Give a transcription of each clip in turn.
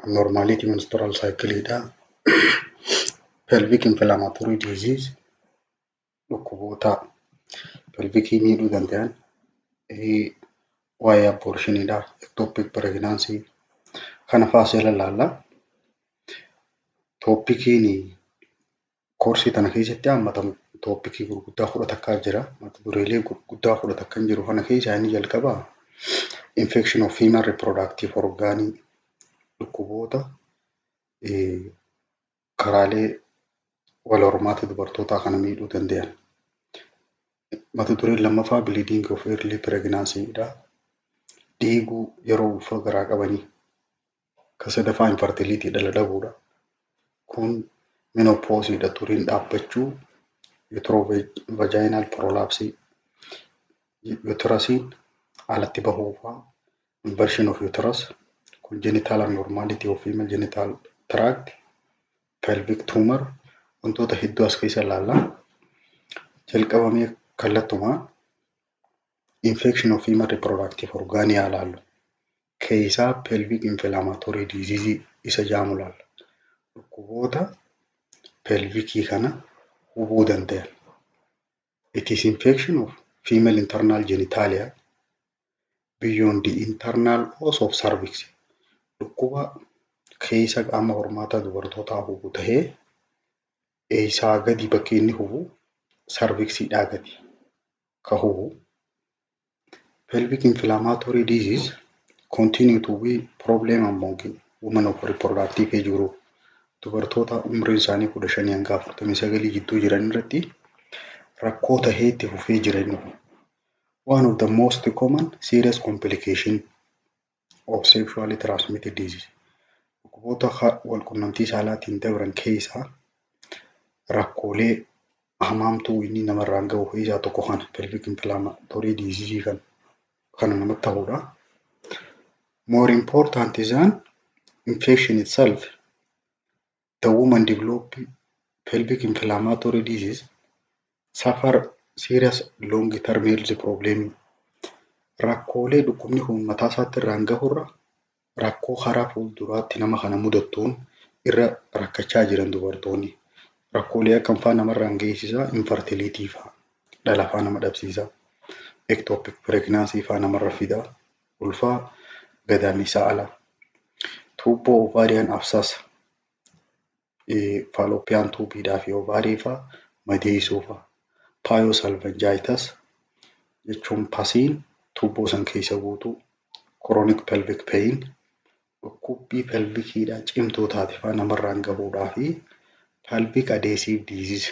abnormality menstrual cycle dha. Pelvic inflammatory disease dhukkuboota pelvikii miidhuu danda'an waa'ee abortionidha, ectopic pregnancy kana fa'aa ilaalla. Toopikiin koorsii tana keessatti hammatamu toopikii gurguddaa 10 jira. Mata dureelee gurguddaa 10 kan jiru kana keessaa inni jalqaba infection of female reproductive organ dhukkuboota karaalee wal hormaata dubartootaa kana miidhuu danda'an. Mata dureen lammaffaa bleeding of early pregnancy dha. Dhiiguu yeroo ulfa garaa qabanii. Kan sadaffaa infertility dhala dhabuudha. Kun menopause dha, turiin dhaabbachuu, uterovaginal prolapse, uterusiin alatti bahuufaa, inversion of uterus, congenital abnormality of female genital tract, pelvic tumor, wantoota hedduu as keessa ilaalla. Jalqabamee kallattumaa infection of female reproductive organ ilaallu. Keessaa pelvic inflammatory disease isa jaamu ilaalla. Dhukkuboota pelvikii kana hubuu danda'an. It is infection of female internal genitalia beyond the internal os of cervix. Dhukkuba keessa qaama hormaata dubartootaa hubu tahee eessaa gadi bakki inni hubu cervixiidhaa gadi ka hubu. Pelvic inflammatory disease continue to be problem among women of reproductive age group. Dubartoota umriin isaanii 15 hanga 49 jidduu jiran irratti rakkoo tahee itti fufee jiran. One of the most common serious complication of sexually transmitted disease. Dhukkuboota wal qunnamtii saalaatiin dabran keessaa rakkoolee hamaamtuu inni namarraan gahu keessaa tokko kana pelvic inflammatory disease kana namatti ta'uudha. More important than infection itself, the woman develop pelvic inflammatory disease suffer serious long-term health problem. Rakkoolee dhukkubni kun mataa isaatti irraan gahurra rakkoo karaa fuulduraatti nama kana mudattuun irra rakkachaa jiran dubartoonni. Rakkoolee akkam fa'aa namarraan geessisaa infertility fa'aa, dhala fa'aa nama dhabsiisaa, ectopic pregnancy fa'aa namarra fidaa, ulfaa gadaamisaa ala, tuubboo ovarian abscess, fallopian tubiidhaa fi ovarii fa'aa madeessuu fa'aa, pyosalvangitis jechuun pasiin tuubboo san keessa guutuu, chronic pelvic pain, dhukkubbii pelvikiidhaa cimtuu taate fa'aa namarraan gahuudhaa fi pelvic adhesive disease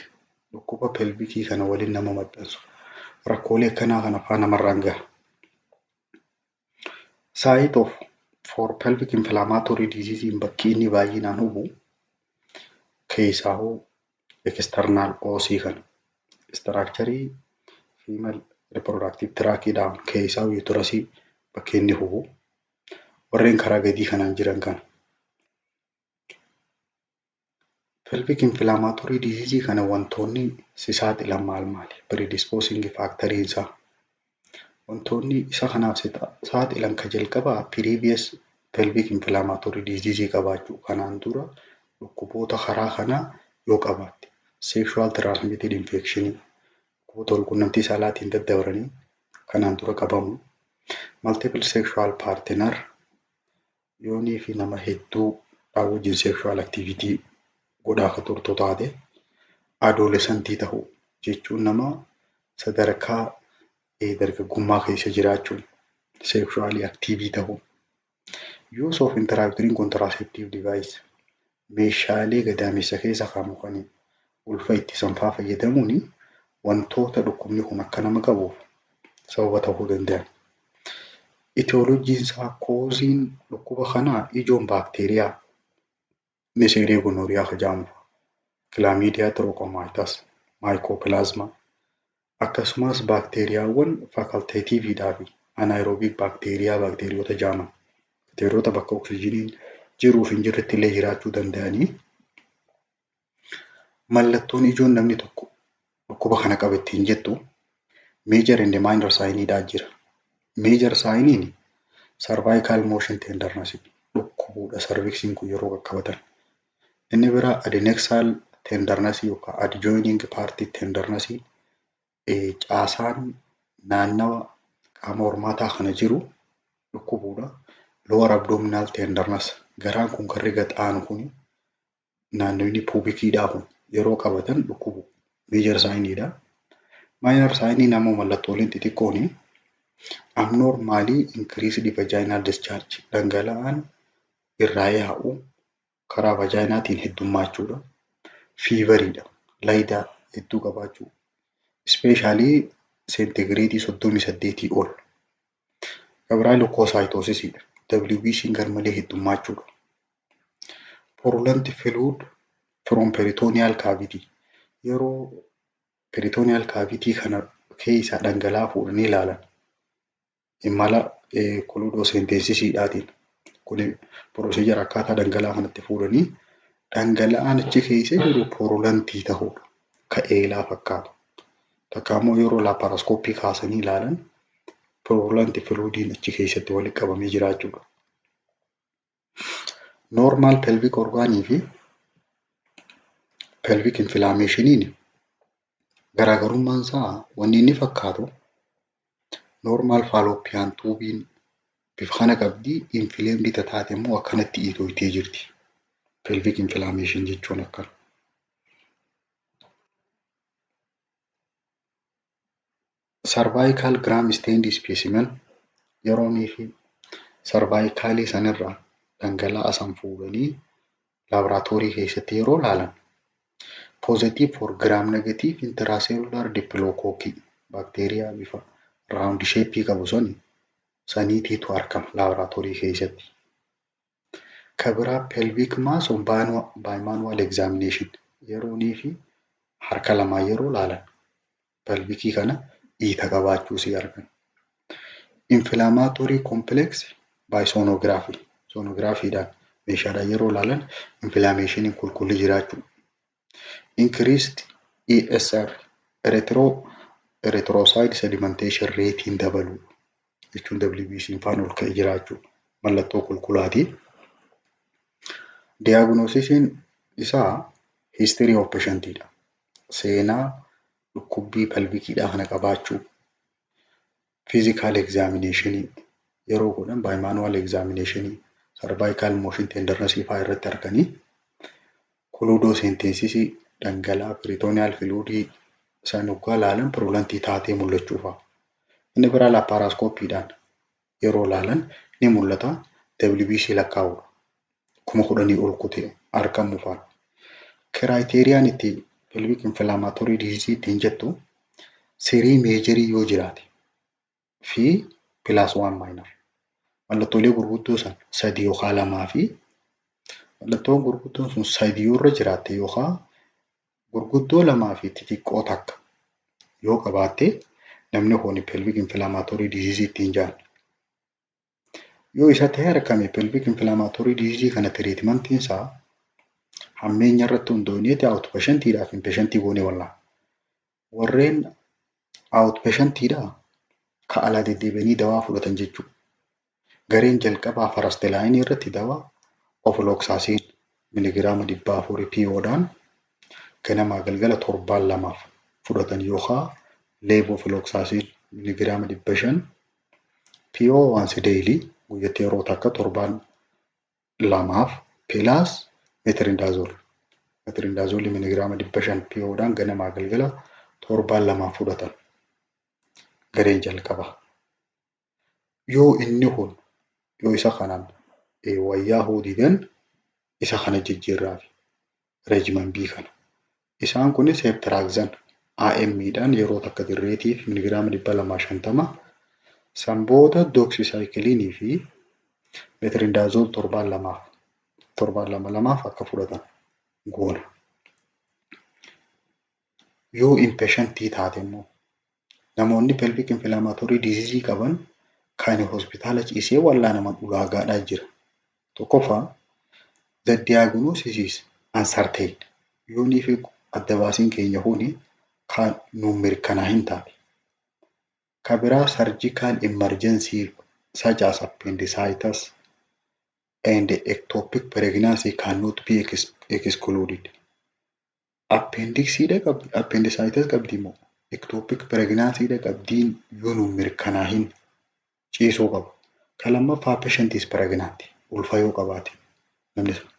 dhukkuba pelvikii kana waliin nama maxxansu. Rakkoolee akkanaa kana fa'aa namarraan gaha. Site of for pelvic inflammatory disease in bakki inni baay'inaan hubu keessaa hoo external os kana structure female reproductive tract dhaan keessaa uterusii bakki inni hubu warreen karaa gadii kanaan jiran kana. Pelvic inflammatory disease kana wantoonni si saaxilan maali? Predisposing factor isaa. Wantoonni isa kanaaf saaxilan ka jalqabaa previous pelvic inflammatory disease qabaachuu kanaan dura dhukkuboota karaa kanaa yoo qabaatte. Sexual transmitted infection dhukkuboota wal qunnamtii saalaatiin daddabranii kanaan dura qabamu. Multiple sexual partner yoonii fi nama hedduu wajjin sexual activity godhaa akka turtu taate. Adolescentii ta'uu jechuun nama sadarkaa dargaggummaa keessa jiraachuun sexually active ta'uu. Use of intrauterine contraceptive device meeshaalee gadaamessa keessa kaa'amu ulfa ittisan fa'aa fayyadamuun wantoota dhukkubni kun akka nama qabuuf sababa ta'uu danda'an. Etiologiin isaa kooziin dhukkuba kanaa ijoon baakteeriyaa Neisseria gonorrhea jedhamu, Chlamydia trachomatis, Mycoplasma akkasumas baakteeriyaawwan facultativeidhaa fi anaerobic baakteeriyoota jedhaman. Bakteeriyoota bakka oksijiniin jiruu fi hin jirretti illee jiraachuu danda'anii. Mallattoon ijoon namni tokko dhukkuba kana qabe ittiin jettu major and minor sign dhaa jira. Major sign cervical motion tenderness dhukkubuudha sarviksiin kun yeroo qaqqabatan. Inni biraa adnexal tenderness yookaan adjoining party tenderness caasaan naannawa qaama hormaataa kana jiru dhukkubuudha. Lower abdominal tenderness garaan kun kan riga xaanu kun naannoonni puubikiidhaa kun yeroo qabatan dhukkubu major saayiniidha. Minor saayinii namoo mallattooleen xixiqqooni abnormally increased vaginal discharge dhangala'aan irraa yaa'u karaa vajaayinaatiin heddummachuudha. Fiiveriidha. Laayidaa hedduu qabaachuu. Ispeeshaalii seentigireedii 38 ol. Gabiraa leukosaayitoosisidha. WBC'n garmalee heddummachuudha. Purulent fluid from peritoneal cavity. Yeroo peritoneal cavity kana keessa dhangala'aa fuudhanii ilaalan imala koludoosenteesisiidhaatiin kun piroosiijara akkaataa dhangala'aa kanatti fuudhanii dhangala'aan achi keessa jiru purulentii ta'uudha. Ka'eelaa fakkaatu. Takka immoo yeroo laapaarooskooppii kaasanii ilaalan purulent fluidiin achi keessatti walitti qabamee jiraachuudha. Normal pelvic orgaanii fi pelvic inflammationiin garaagarummaan isaa wanni inni fakkaatu normal fallopian tuubiin bifa kana qabdii inflamed taate immoo akkanatti dhiitooytee jirti. Pelvic inflammation jechuun akkana. Cervical gram stained specimen yeroonii fi cervicalii sanirraa dhangala'aa san fuudhanii laaboraatoorii keessatti yeroo ilaalan positive for gram negative intracellular diplococci bakteeriyaa bifa round shape qabu saniitiitu argama laaboraatoorii keessatti. Kabiraa pelvic mass on bimanual examination yeroonii fi harka lamaa yeroo ilaalan pelvikii kana dhiita qabaachuu si argan. Inflammatory complex by sonography. Sonographyidhaan meeshaadhaan yeroo ilaalan inflammationiin qulqulli jiraachuu. Increased ESR erythrocyte sedimentation ratein dabaluu jechuun WBC'n faan ol ka'e jiraachuu mallattoo qulqullaati. Diagnosisiin isaa history of patientidha. Seenaa dhukkubbii pelvikiidhaa kana qabaachuu. Physical examination yeroo godhan bimanual examination cervical motion tenderness fa'aa irratti arganii koludoosenteesisii dhangala'aa peritoneal fluidii san hoggaa ilaalan purulentii taatee mul'achuu fa'a. Inni biraa laapaarooskooppiidhaan yeroo ilaalan ni mul'ata WBC lakkaa'uudha. 10,000 ol kutee argamu fa'a. Kiraayiteriiyaan itti pelvic inflammatory disease ittiin jettu serii meejarii yoo jiraate fi +1 minor. Mallattoolee gurguddoo san 3 yookaan 2 fi mallattoon gurguddoon sun 3 yoo irra jiraatte yookaan gurguddoo 2 fi xixiqqoo takka yoo qabaatte namni kun pelvic inflammatory disease ittiin jedhan. Yoo isa ta'e argame pelvic inflammatory disease kana treatmentiin isaa hammeenya irratti hundoonee outpatientidhaa fi inpatientii goonee wallaan. Warreen outpatientidhaa ka alaa deddeebi'anii dawaa fudhatan jechuudha. Gareen jalqabaa farastelaayinii irratti dawaa oflooksasiin miligiraama 400 PO'dhaan ganamaa galgala 7-2 fudhatan yookaan leevoflooksasiin miligiraama 500 PO once daily guyyatti yeroo takka 7-2 pilaas metrindaazol. Metrindaazolii miligiraama 500 PO'dhaan ganamaa galgala 7-2 fudhatan. Gareen jalqabaa. Yoo inni kun yoo isa kanaan wayyaa hoodiidan isa kana jijjiirraafi reejiman B kana. Isaan kunis heptiraakzan AM'dhaan yeroo takka dirreetiif miligiraama 250 sanboota dooksisaayikiliinii fi metrindaazol 7-2 akka fudhatan goona. Yoo impatientii taate immoo namoonni pelvic inflammatory disease qaban kan hospitaala ciisee wallaanaman ulaagaadhaa jira. Tokkoffaa the diagnosis is uncertain. Yoonii fi adda baasiin keenya kuni kan nuun mirkanaa hin taane. Kabiraa surgical emergency such as appendicitis and ectopic pregnancy cannot be excluded. Appendiciidha qabdi, appendicitis qabdi immoo ectopic pregnancyidha qabdiin yoo nu mirkanaahin ciisuu qaba. Kan lammaffaa patient is pregnant ulfa yoo qabaate namni sun.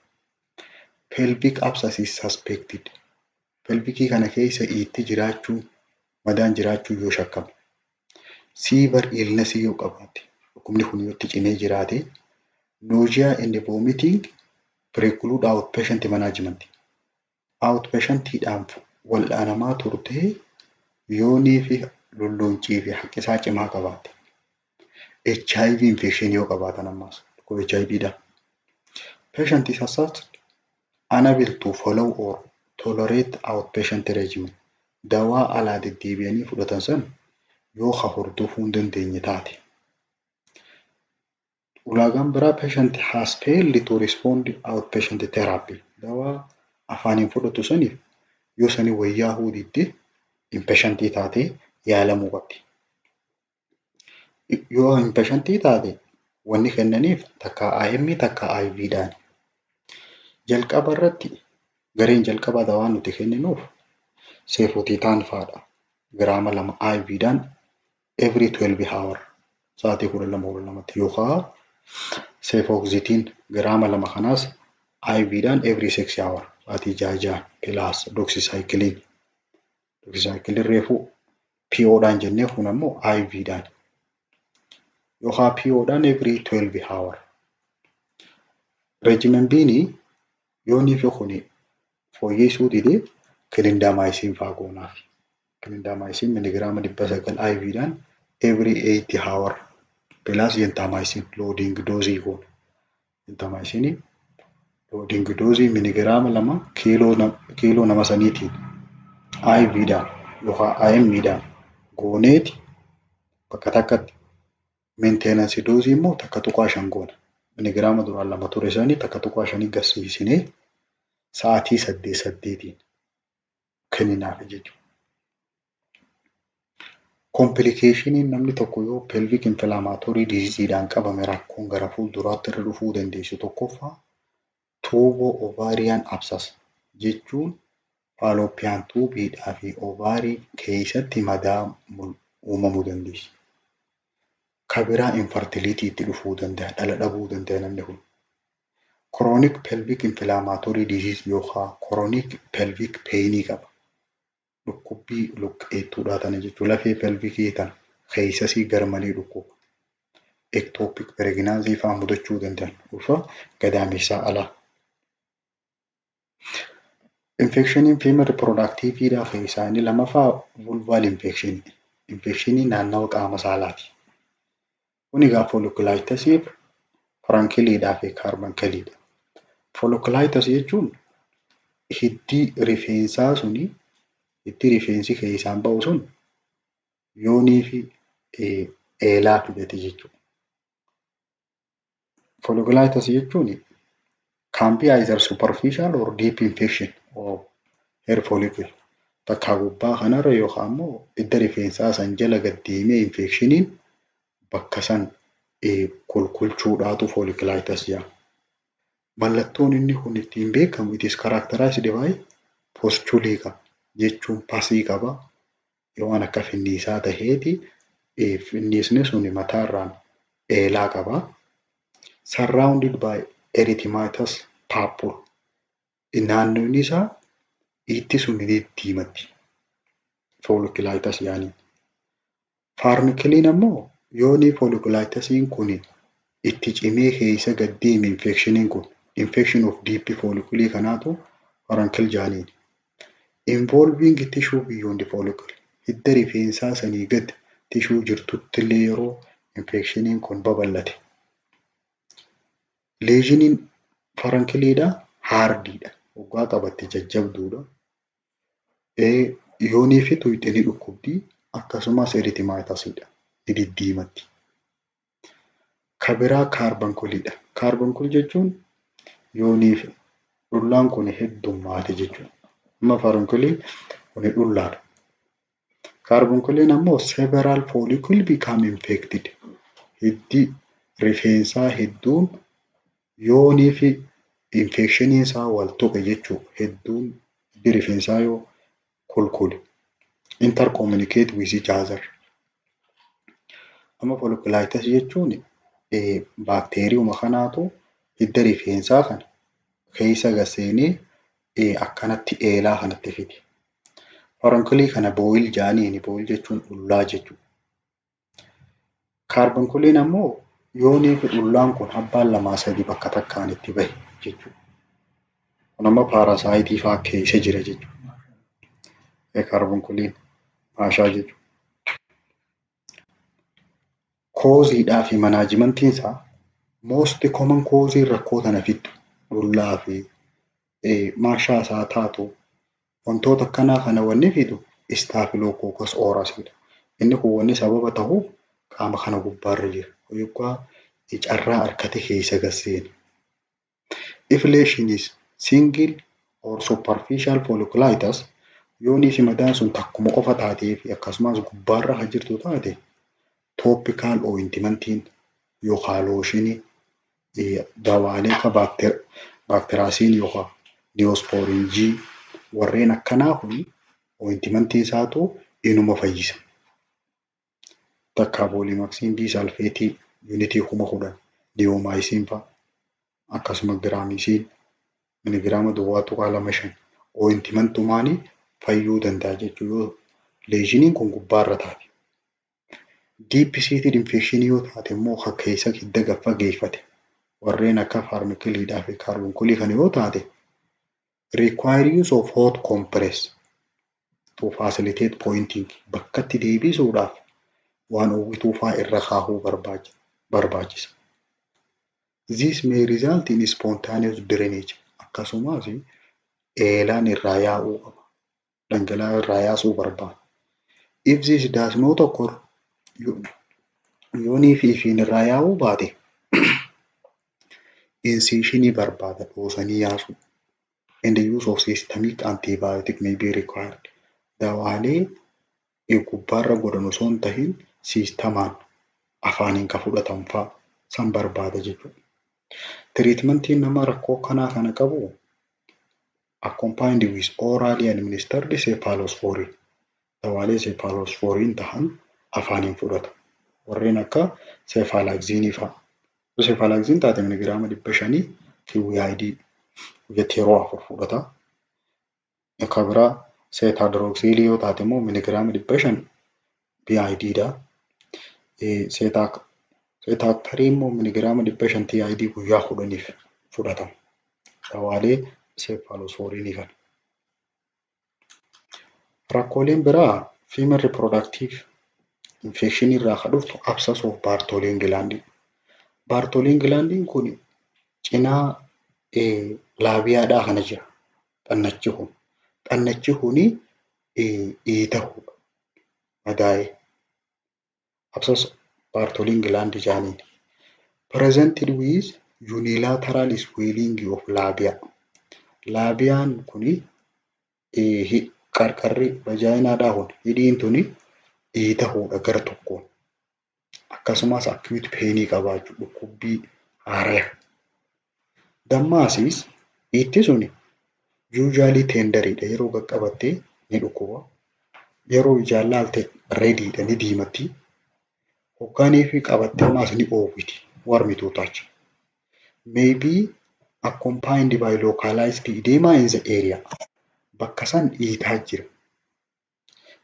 Pelvic abscess is suspected. Pelvikii kana keessa itti jiraachuu madaan jiraachuu yoo shakkame. Severe illness yoo qabaate dhukkubni kun yoo itti cimee jiraate nausea and vomiting preclude outpatient management. Outpatientidhaan wal'aanamaa turtee yoonii fi lolloncii fi haqqisaa cimaa qabaate. HIV infection yoo qabaatan ammaas dhukkuba HIVdha. Patient is assessed unable to follow or tolerate outpatient regimen. Dawaa alaa deddeebi'anii fudhatan san yoo hordofuu hin dandeenye taate. Ulaagaan biraa patient has failed to respond outpatient therapy. Dawaa afaaniin fudhatu saniif yoo sanii wayyaa huditti impatientii taatee yaalamuu qabdi. Yoo impatientii taate wanni kennaniif takka IM takka IVdhaan. Jalqaba irratti gareen jalqabaa dawaan nuti kenninuuf seefotiitaan fa'aadha. Giraama 2 IVdhaan every 12 hour sa'aatii 12 yookaan seefoxiitiin giraama 2 kanaas IVdhaan every 6 hour sa'aatii 6 plus doxycycline. Doxycycline reefuu POdhaan jennee kun ammoo IVdhaan. Yookaan POdhaan every 12 hour. Regimen B'ni yoonii fi kuni fooyyessuu didee clindamycin fa'aa goonaaf. Clindamycin miligiraama 900 IVdhaan every 8 hour plus gentamicin loading dose goona. Gentamicin loading dose miligiraama 2 kiiloo nama saniitiin IVdhaan yookaan IMdhaan gooneeti bakka takkatti maintenance dose immoo takka tuqaa 5 goona. Miligiraama duraan 2 ture sanii takka tuqaa 5 gasiisinee sa'aatii 8 kenninaaf jechuudha. Complication namni tokko yoo pelvic inflammatory diseaseedhaan qabame rakkoon gara fuulduraatti irra dhufuu dandeessu tokkoffaa tuuboo ovarian abscess jechuun fallopian tuubiidhaa fi ovaarii keessatti madaa uumamuu dandeessi. Kabiraa infertility itti dhufuu danda'a, dhala dhabuu danda'a namni kun. Chronic pelvic inflammatory disease yookaan chronic pelvic pain qaba. Dhukkubbii luqqeettuudhaa tana jechuun lafee pelvikii tana keessasii garmalee dhukkuba. Ectopic pregnancy fa'aa mudachuu danda'an ulfa gadaamessaa alaa. Infection female reproductiveedhaa keessaa inni lamaffaa vulval infection. Infection naannawa qaama saalaati. Kun egaa folliculitis frankiiliidhaa fi carbuncle. Folliculitis jechuun hiddi rifeensaa suni itti rifeensi keessaan ba'u sun yoonii fi eelaa fidate jechuudha. Folliculitis jechuun can be either superficial or deep infection of hair follicle. Takka gubbaa kanarra yookaan immoo hidda rifeensaa san jala gaddeemee infectioniin bakka san kulkulchuudhaatu folliculitis jedhama. Mallattoon inni kun ittiin beekamu it is characterized by pustule qaba. Jechuun pasii qaba waan akka finniisaa taheeti finniisni sun mataarraan eelaa qaba. Surrounded by erythematous purple. Naannoon isaa itti sun diimatti. Folliculitis yaani. Farnikiliin ammoo yoonii folliculitisiin kun itti cimee keessa gaddeeme infectioniin kun infection of deep follicule kanaatu farnikil jaaniin. Involving tissue beyond the follicle. Hidda rifeensaa sanii gad tissue jirtutti illee yeroo infectioniin kun babal'ate. Leesioniin farankiliidhaa haardiidha. Waggaa qabatte jajjabduudha. Yoonii fi tuyxinii dhukkubdii akkasumas erythematasiidha. Diddiimatti. Kabiraa kaarbunkuliidha. Kaarbunkul jechuun yoonii fi dhullaan kun heddummaate jechuudha. Amma farankuliin kun dhullaadha. Kaarbunkuliin ammoo several follicles become infected. Hiddi rifeensaa hedduun yoonii fi infekshiniin isaa wal tuqe jechuudha. Hedduun hiddi rifeensaa yoo kulkule intercommunicate with each other. Amma folliculitis jechuun baakteeriyuma kanaatu hidda rifeensaa kana keessa gaseenee akkanatti eelaa kanatti fidi. Farankulii kana booyil jaaniini, booyil jechuun dhullaa jechuudha. Kaarbonkuliin ammoo yoonii fi dhullaan kun abbaan lamaa sadii bakka takkaan itti bahe jechuudha. Kun amma paarasaayitii fa'aa keessa jira jechuudha. Kaarbonkuliin maashaa jechuudha. Kooziidhaa fi manaajimentiin isaa most common kooziin rakkoo tana fiddu dhullaa fi maashaa isaa taatu wantoota akkanaa kana wanni fidu Staphylococcus aurasiidha. Inni kun wanni sababa ta'uuf qaama kana gubbaarra jira. Yookaan carraa harkatti keessa gaseeni. If lesion is single or superficial folliculitis, yoonii fi madaan sun takkuma qofa taatee fi akkasumas gubbaarra kan jirtu taate topical ointmentiin yookaan looshinii dawaalee akka baakteeraasiin yookaan Neosporin G warreen akkanaa kun ointmentiin isaatu inuma fayyisa. Takka poolimaksiin diisalfeetii yuunitii 10,000 diyoomaayiisiin fa'a akkasuma giraamisiin miligiraama duwwaa tuqaa 2.5 ointmentumaanii fayyuu danda'a jechuudha yoo leeshiniin kun gubbaarra taate. Deep seated infection yoo taate immoo akka keessa hidda gaffa geeffate warreen akka faarmakiliidhaa fi kaarbonkulii kana yoo taate require use of hot compress to facilitate pointing bakkatti deebisuudhaaf waan uwwituu fa'aa irra kaahuu barbaachisa. This may result in spontaneous drainage. Akkasumas eelaan irraa yaa'uu qaba. Dhangala'aa irraa yaasuu barbaada. If this does not occur, yoonii fi ifiin irraa yaa'uu baate incisionii barbaada dhoosanii yaasuu. And the use of systemic antibiotic may be required. Dawaalee gubbaarra godhan osoo hin tahin siistamaan afaaniin kan fudhatamu fa'aa san barbaada jechuudha. Treatmentiin nama rakkoo kanaa kana qabu accompanied with orally administered cephalosporin. Dawaalee cephalosporin tahan afaaniin fudhatamu. Warreen akka cephalaxinii fa'aa. Cephalaxin taate miligiraama 500 QID yeroo 4 fudhata. Akka biraa ceetadroxilii yoo taate immoo miligiraama 500 BID dha. Ceetactarii immoo miligiraama 500 TID guyyaa 10 fudhatamu. Dawaalee cephalosporinii kana. Rakkooleen biraa female reproductive infection irraa kan dhuftu abscess of Bartholin gland. Bartholin glandiin kun cinaa laabiyaadhaa kana jira. Xannachi kun. Xannachi kuni dhiitahudha. Madaa'ee. Abscess Bartholin gland jaaniin. Presented with unilateral swelling of labia. Laabiyaan kuni qarqarri vajaayinaadhaa kun hidhiin tuni dhiitahudha gara tokkoon. Akkasumas acute painii qabaachuu dhukkubbii haaraya. Dammaasis itti suni usually tenderidha yeroo qaqqabattee ni dhukkuba. Yeroo ijaan laalte reediidha ni diimatti. Hoggaanii fi qabattee ammaas ni oowwiti warmituu taacha. May be accompanied by localized edema in the area. Bakka san dhiitaa jira.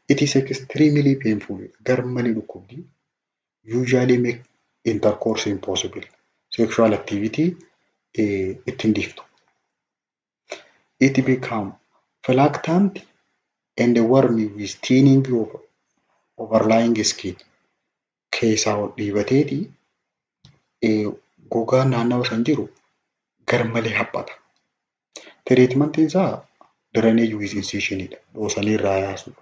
It is extremely painful. Garmalee dhukkubdi. Usually make intercourse impossible. Sexual activity ittiin dhiiftu. It become flaccant and wormy with thinning of overlying skin. Keessaa ol dhiibateeti gogaa naannawa san jiru garmalee haphata. Treatmentiin isaa drainage with incisionidha. Dhoosanii irraa yaasuu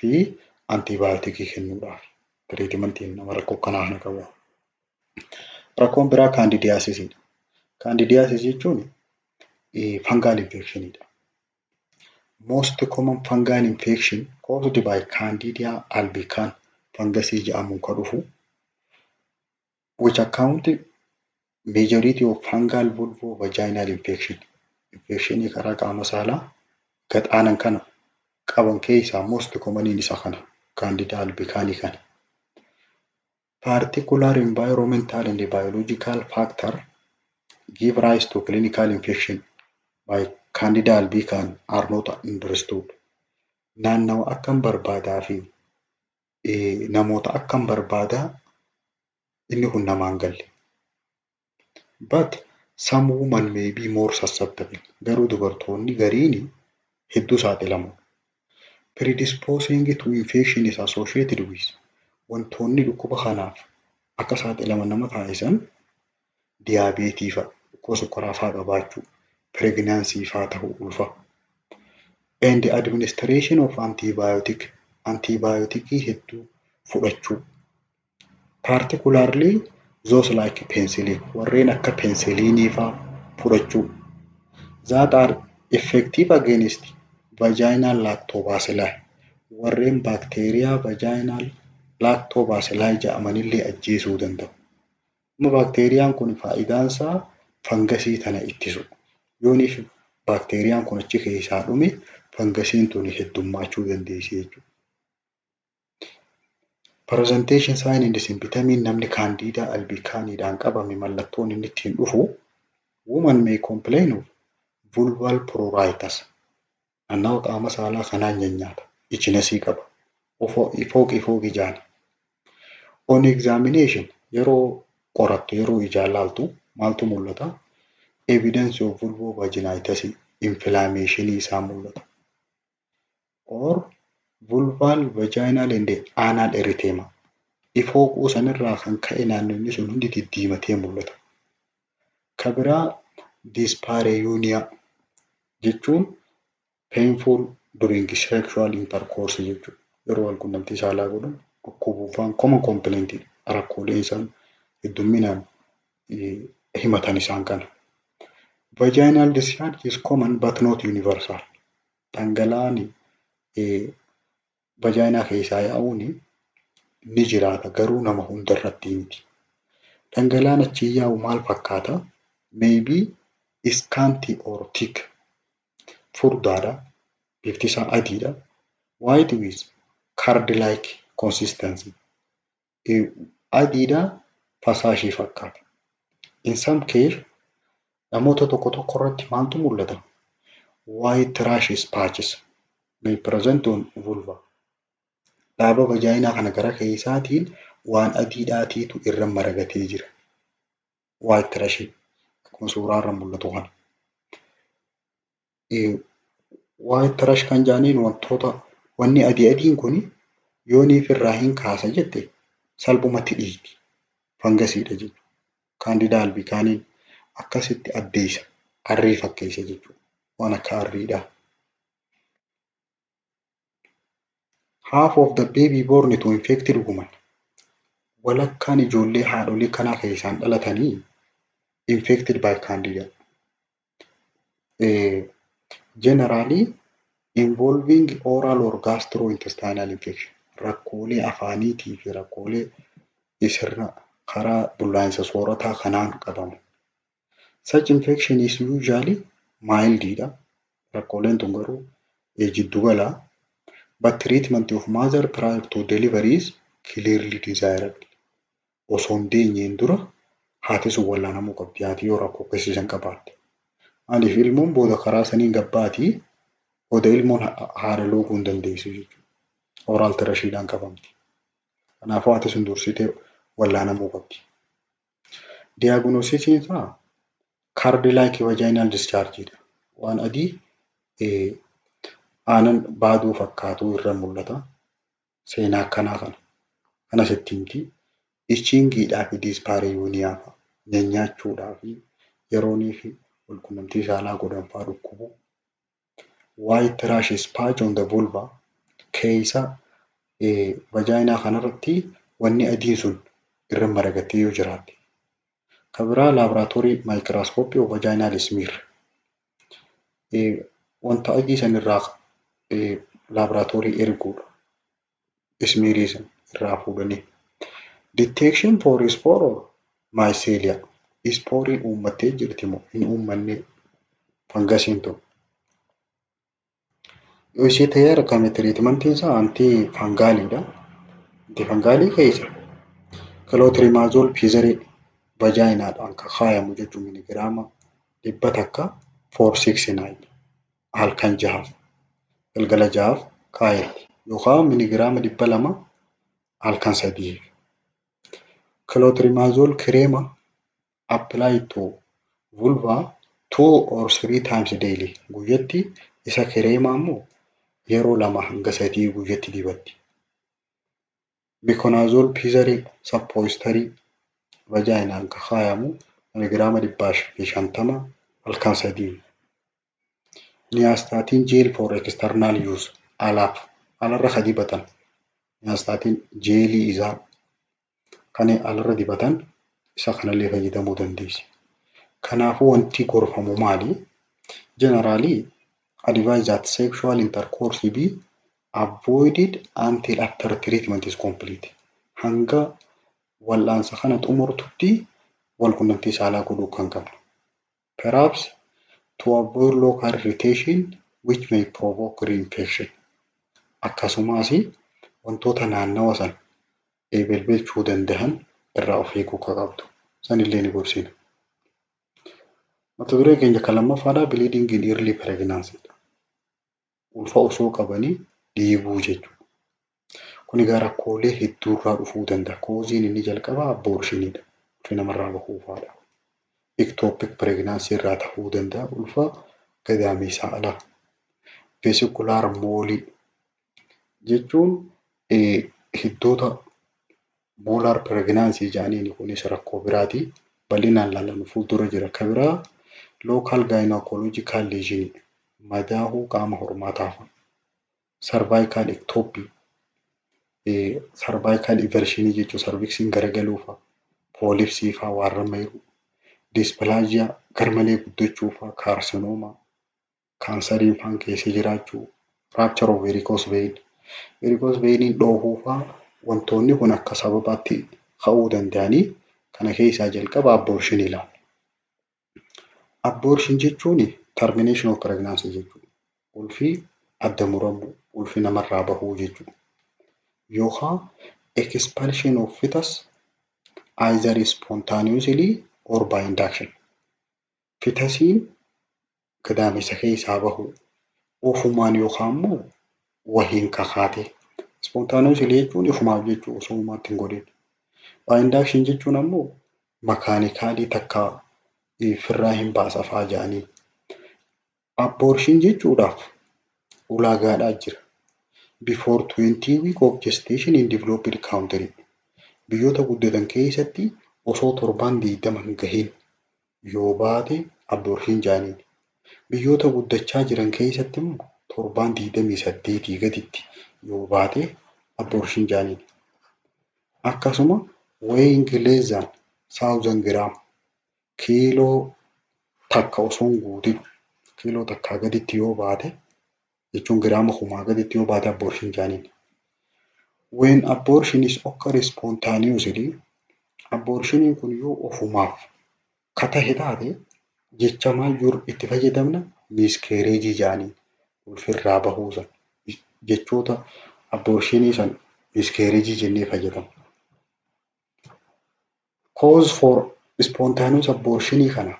fi antibiyootikii kennuudhaaf. Treatmentiin nama rakkoo kanaa kana qabu. Rakkoon biraa candidiasisidha. Candidiasis jechuun fungal infectionidha. Most common fungal infection caused by Candida albicans fungus jedhamuun kan dhufu which account Majority of fungal vulvovaginal infection karaa qaama saalaa gadaanaan kana qaban keessaa most common isa kana Candida albicans kana. Particular environmental and biological factor give rise to clinical infection by Candida albicans are not understood. Naannawa akkam barbaadaa fi namoota akkam barbaadaa inni kun namaan galle. But some women may be more susceptible. Garuu dubartoonni gariin hedduu saaxilamu. Predisposing to infection is associated with wantoonni dhukkuba kanaaf akka saaxilaman nama taasisan diyaabeetii fa'a, dhukkuba sukkaraa fa'aa qabaachuu, pregnancy fa'aa ta'uu ulfa. And the administration of antibiotic hedduu fudhachuu. Particularly those like penicillin, warreen akka penicillin fa'aa fudhachuu. That are effective against vaginal lactobacilli, warreen bacteria vaginal lactobacilli jedhamanillee ajjeesuu danda'u. Bacteriaan kun faayidaan isaa fangasii tana ittisu. Yooniif bacteriaan kun achi keessaa dhume fangasiin tuni heddummaachuu dandeessi jechuudha. Presentation sign and symptoms namni Candida albicaniidhaan qabame mallattoon inni ittiin dhufu woman may complain of vulval pruritus. Naannawa qaama saalaa kanaan nyaata. Ichinasii qaba. Ifooqi ijaan. On examination yeroo qorattu yeroo ijaan laaltu maaltu mul'ata? Evidence of vulvovaginitis inflammation isaa mul'ata. Or vulval vaginal and anal erythema. Ifooquu sanirraa kan ka'e naannonni sun hundi diddiimatee mul'ata. Kabiraa dyspareunia jechuun painful during sexual intercourse jechuudha. Yeroo wal quunnamtii saalaa godhan dhukkubuufaan common complaint rakkoolee isaan heddumminaan himatan isaan kana. Vaginal discharge is common but not universal. Dhangala'aan vaginaa keessaa yaa'uun ni jiraata garuu nama hundarratti miti. Dhangala'aan achi yaa'u maal fakkaata? Maybe scanty or thick. Furdaadha. Bifti isaa adiidha. White with curd-like consistency. Adiidha fasaashii fakkaata. In some case namoota tokko irratti maaltu mul'ata? White rashes patches may present on vulva. Dhaaba vaginaa kana gara keessaatiin waan adiidhaatiitu irra maragatee jira. White rash akkuma suuraa irra mul'atu kana. White rash kan jaaniin wanni adiin kun yooniif irraa hin kaasa jette salphumatti dhiiti. Fangasiidha jechuudha. Candida albicaniin akkasitti addeessa. Arrii fakkeessa jechuudha. Waan akka arriidha. Half of the baby born to infected woman. Walakkaan ijoollee haadholii kanaa keessaan dhalatanii infected by Candida. Generally involving oral or gastrointestinal infection. Rakkoolee afaaniitii fi rakkoolee sirna karaa bullaa'insa soorataa kanaan qabamu. Such infection is usually mildidha. Rakkooleen tun garuu jiddu gala. But treatment of mother prior to delivery is clearly desirable. Osoo hin deenyeen dura haati sun wallaanamuu qabdi. Haati yoo rakkoo keessisan qabaatte. Maaliif ilmoon booda karaa saniin gabbaatii booda ilmoon haadha looguu hin dandeessu jechuudha. Oral tirashiidhaan qabamti. Kanaafuu haati sun dursitee wallaanamuu qabdi. Diagnosisiin isaa curd-like vaginal dischargeidha. Waan adii aanan baaduu fakkaatu irra mul'ata. Seenaa akkanaa kana. Kanas itti himti. Itchingiidhaa fi dyspareunia nyaachuudhaa fi yeroonii fi wal quunnamtii saalaa godhan fa'aa dhukkubu. White rashes patch on the vulva keessa vaginaa kanarratti wanni adiin sun irra maragatee yoo jiraatte. Kabiraa laboratory microscopy of vaginal smear. Wanta adii sanirraa laboratory erguudha. Smearii san irraa fuudhanii. Detection for spore or mycelia. ispooriin uummattee jirti moo hin uummanne fangasiin tun. Yoo ishee ta'ee argame tiriitmentiin isaa antii fangaaliidha. Antii fangaalii keessa kilootirimaazool piizarii vajaayinaadhaan kan kaayamu jechuun miligiraama 100 469 halkan 6 galgala 6 kaayatti yookaan miligiraama 200 halkan 3. Kilootirimaazool kireema apply to vulva 2 or 3 times daily guyyatti isa kireemaa immoo yeroo 2 hanga 3 guyyatti dibatti. Mikonaazool piizarii sappoozitarii vajaayinaan kan kaayamu miligiraama 150 halkan 3. Niyastaatiin jeel for external use alarra ka dibatan niyastaatiin jeelii isaa kan alarra dibatan isa kanallee fayyadamuu dandeessi. Kanaafuu wanti gorfamu maali? Generally advise that sexual intercourse be avoided until after treatment is complete. Hanga wal'aansa kana xumurtutti walqunnamtii saalaa godhuu kan qabnu. Perhaps to avoid local irritation which may provoke reinfection. Akkasumas wantoota naannawa san eebelbelchuu danda'an irraa of eeguu akka qabdu. Sanillee ni gorsina. Mata duree keenya kan lammaffaadhaa bleeding in early pregnancy. Ulfa osoo qabanii dhiiguu jechuudha. Kun egaa rakkoolee hedduurraa dhufuu danda'a. Kooziin inni jalqabaa aborshiniidha. Ulfi namarraa bahuu faadha. Ectopic pregnancy irraa ta'uu danda'a. Ulfa gadaameessaa alaa. Vesiculaar moolii jechuun hiddoota molar pregnancy jedhaniin kunis rakkoo biraati. Bal'inaan ilaallamu fuuldura jira. Kan biraa local gynecological lesion madaahuu qaama hormaataa cervical ectopy cervical eversion jechuun cervixiin garagaluufa poolipsii faa warrama jiru dysplasia garmalee guddachuufa carcinoma kaansariin faan keessa jiraachuu fracture of varicose vein dhoohuufa wantoonni kun akka sababaatti ka'uu danda'anii kana keessaa jalqaba abortion ilaala. Abortion jechuun termination of pregnancy jechuudha. Ulfi adda muramu ulfi namarraa bahuu jechuudha. Yookaan expulsion of fetus either spontaneously or by induction. Fitasiin gadaamessa keessaa bahuu ofumaan yookaan immoo wahiin kakaate. Spontaneously jechuun ofumaaf jechuudha osoo uumaatti hin godhin. By induction jechuun ammoo makaanikaalii takka firraa hin baasa fa'aa jedhanii. Abortion jechuudhaaf ulaagaadhaa jira. Before 20 weeks of gestation in developed country. Biyyoota guddatan keessatti osoo torbaan 20 hin gahin yoo baate abortion jedhaniin. Biyyoota guddachaa jiran keessatti immoo torbaan 28 gaditti yoo baate abortion jedhaniin. Akkasuma weighing less than 1000 gram kiiloo takka osoo hin guutin kiiloo takkaa gaditti yoo baate jechuun giraama 1000 gaditti yoo baate abortion jedhaniin. When abortion is occur spontaneously abortioniin kun yoo ofumaaf katahe taate jecha maal jiru itti fayyadamna miscarriage jedhaniin ulfirraa bahuusan jechoota abortionii san miscarriage jennee fayyadamna. Cause for spontaneous abortionii kana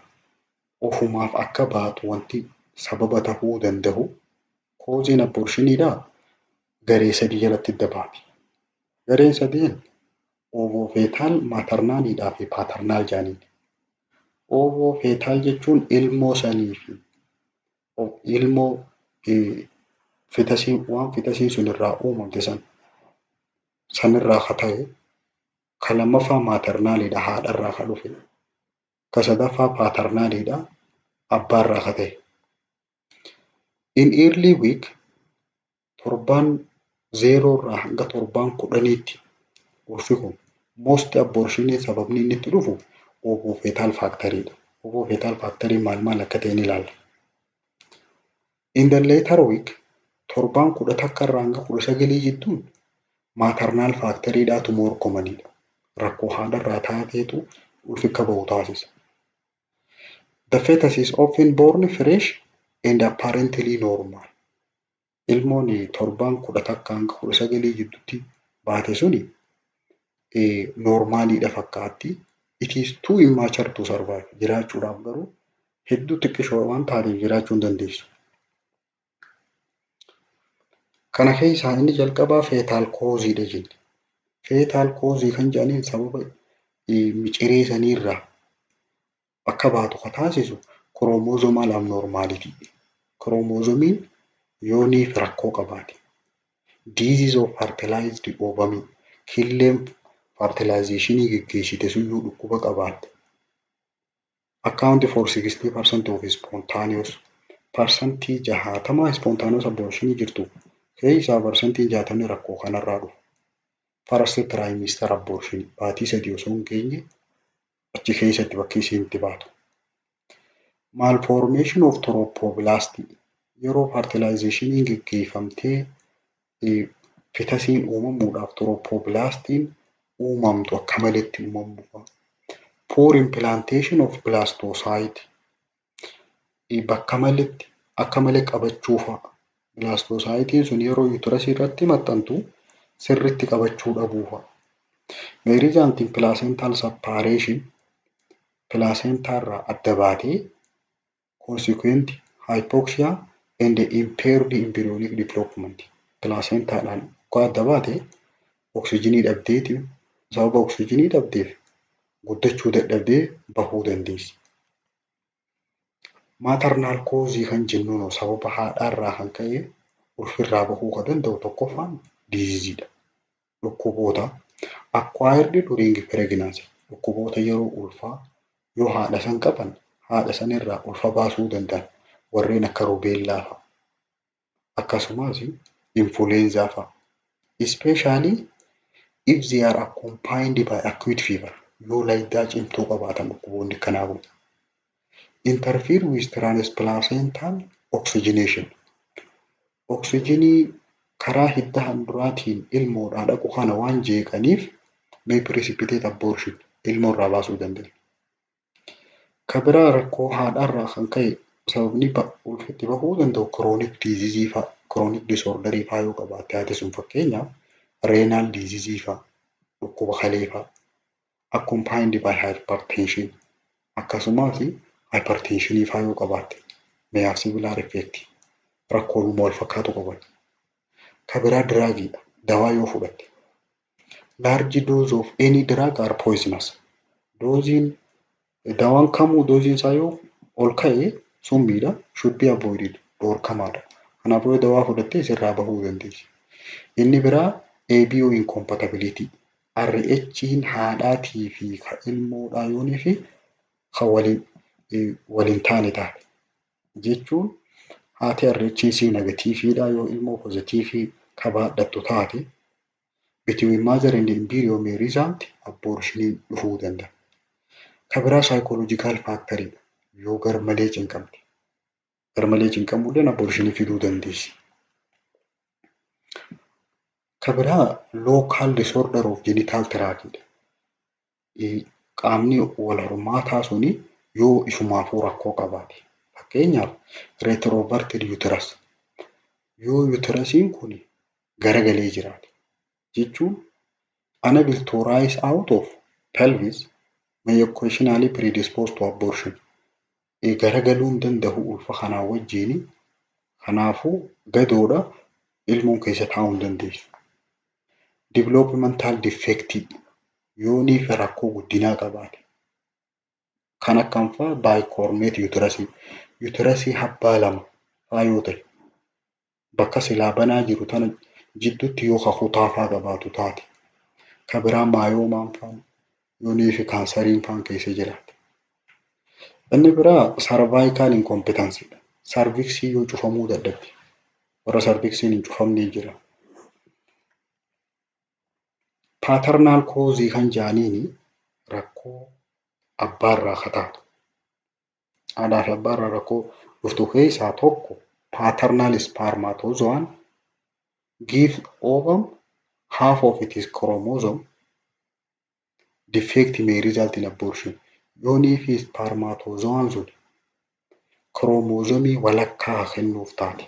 ofumaaf akka baatu wanti sababa ta'uu danda'u causein abortioniidhaa garee sadii jalatti dabaati. Gareen sadeen oovofeetaal maatarnaaliidhaa fi paatarnaal jedhaniin. Oovofeetaal jechuun ilmoo sanii fi ilmoo fitasiin sun irraa uumamte sanirraa haa ta'e. Kan lammaffaa maatarnaaliidha haadharraa kan dhufe. Kan sadaffaa paatarnaaliidha abbaarraa haa ta'e. In early week torbaan 0 irraa hanga torbaan 10tti ulfi kun most abortionii sababni inni itti dhufu oovofeetaal faaktoriidha. Oovofeetaal faaktorii maal akka ta'e ni ilaalla. In the later week torbaan 10 irraa hanga 19 jidduun maatarnaal faaktoriidhaatu more commonidha. Rakkoo haadharraa taateetu ulfi akka bahu taasisa. The fetus is often born fresh and apparently normal. Ilmoon torbaan 10 hanga 19 gidduutti baate suni normaaliidha fakkaatti. It is too immature to survive. Jiraachuudhaaf garuu hedduu xiqqishoo waan taateef jiraachuu hin dandeessu. Kana keessaa inni jalqabaa fetal cause'dha jenna. Fetal cause kan jedhaniin sababa miciree saniirraa akka baatu kan taasisu chromosomal abnormality. Chromosomiin yooniif rakkoo qabaate. Disease of fertilized ovum. Killeen fertilizationii geggeessite suyyuu dhukkuba qabaatte. Account for 60% of spontaneous. Parsantii 60 spontaneous abortion jirtu keessaa parsantiin 60 rakkoo kanarraa dhufu. First trimester abortion baatii 3 osoo hin geenye achi keessatti bakki isiin itti baatu. Malformation of trophoblast. Yeroo fertilizationiin geggeeffamtee fetasiin uumamuudhaaf tropoblastiin uumamtu akka maletti uumamuudha. Poor implantation of blastocyte. Bakka maletti akka malee qabachuufa. Blastocytiin sun yeroo uterus irratti maxxantu sirriitti qabachuu dhabuufa. There is anti-placental separation. Placenta irraa adda baatee consequent hypoxia and impaired embryonic development. Placentaadhaan akka adda baate oksijiinii dhabdeeti. Sababa oksijiinii dhabdeef guddachuu dadhabdee bahuu dandeessi. Maternal cause kan jennuun sababa haadhaarraa kan ka'e ulfirraa bahuu kan danda'u tokkoffaan diseaseedha. Dhukkuboota acquired during pregnancy. Dhukkuboota yeroo ulfaa yoo haadha san qaban haadha sanirraa ulfa baasuu danda'an warreen akka rubeellaa fa'a. Akkasumas influenza fa'a. Especially if they are accompanied by acute fever. Yoo laaydaa cimtuu qabaatan dhukkuboonni kanaa kun. Interfere with transplacental oxygenation. Oksijiinii karaa hidda handuraatiin ilmoodhaa dhaqu kana waan jeeqaniif may precipitate abortion ilmoorraa baasuu danda'a. Kabiraa rakkoo haadhaarraa kan ka'e sababni ulfitti bahuu danda'u chronic disease fa'a. Chronic disorder fa'a yoo qabaatte haati sun fakkeenyaaf renal disease fa'a. Dhukkuba kalee fa'a. Accompanied by hypertension. Akkasumas hypertension fa'a yoo qabaatte meyaasibilaar effect rakkoonuma wal fakkaatu qaban. Kabiraa diraagiidha. Dawaa yoo fudhatte. Large dose of any drug are poisonous. Dawaan kamuu doziin isaa yoo ol ka'e summiidha. Should be avoided. Dhorkamaadha. Kanaafuu dawaa fudhattee sirraa bahuu dandeessi. Inni biraa ABO incompatibility. RH'n haadhaatii fi ilmoodhaa yoonii fi kan waliin taane taate. Jechuun haati RH negatiiviidha yoo ilmoo pozitiivii qabaadhattu taate between mother and embryo may result abortion dhufuu danda'a. Kabiraa psychological factor yoo garmalee cinqamte. Garmalee cinqamuudhaan abortion fiduu dandeessi. Kabiraa local disorder of genital tract. Qaamni wal hormaataa suni yoo isumaafuu rakkoo qabaate. Fakkeenyaaf retroverted uterus. Yoo uterusiin kun garagalee jiraate. Jechuun unable to rise out of pelvis may occasionally predispose to abortion. Garagaluu hin danda'u ulfa kanaa wajjin kanaafuu gadoodha ilmoon keessa taa'uu hin dandeessu. Developmental defect yoonii fi rakkoo guddinaa qabaate. Kan akkam fa'aa bicornate uterus. Uterusii habbaa lama fa'aa yoo ta'e bakka silaa banaa jiru tana jidduutti yoo kakutaa fa'aa qabaatu taate. Kabiraa maayoomaan fa'aa yoonii fi kaansariin fa'aa keessa jiraate. Inni biraa cervical incompetence. Cervixii yoo cufamuu dadhabde. Warra cervixiin hin cufamne jira. Paternal cause kan jedhaniin rakkoo abbaarraa kataatu. Haadhaa fi abbaarraa rakkoo dhuftu keessaa tokko paternal spermatozoan give ovum half of its chromosome. Defect may result in abortion. Yoonii fi spermatozoan sun kiroomoozomii walakkaa kennuuf taate.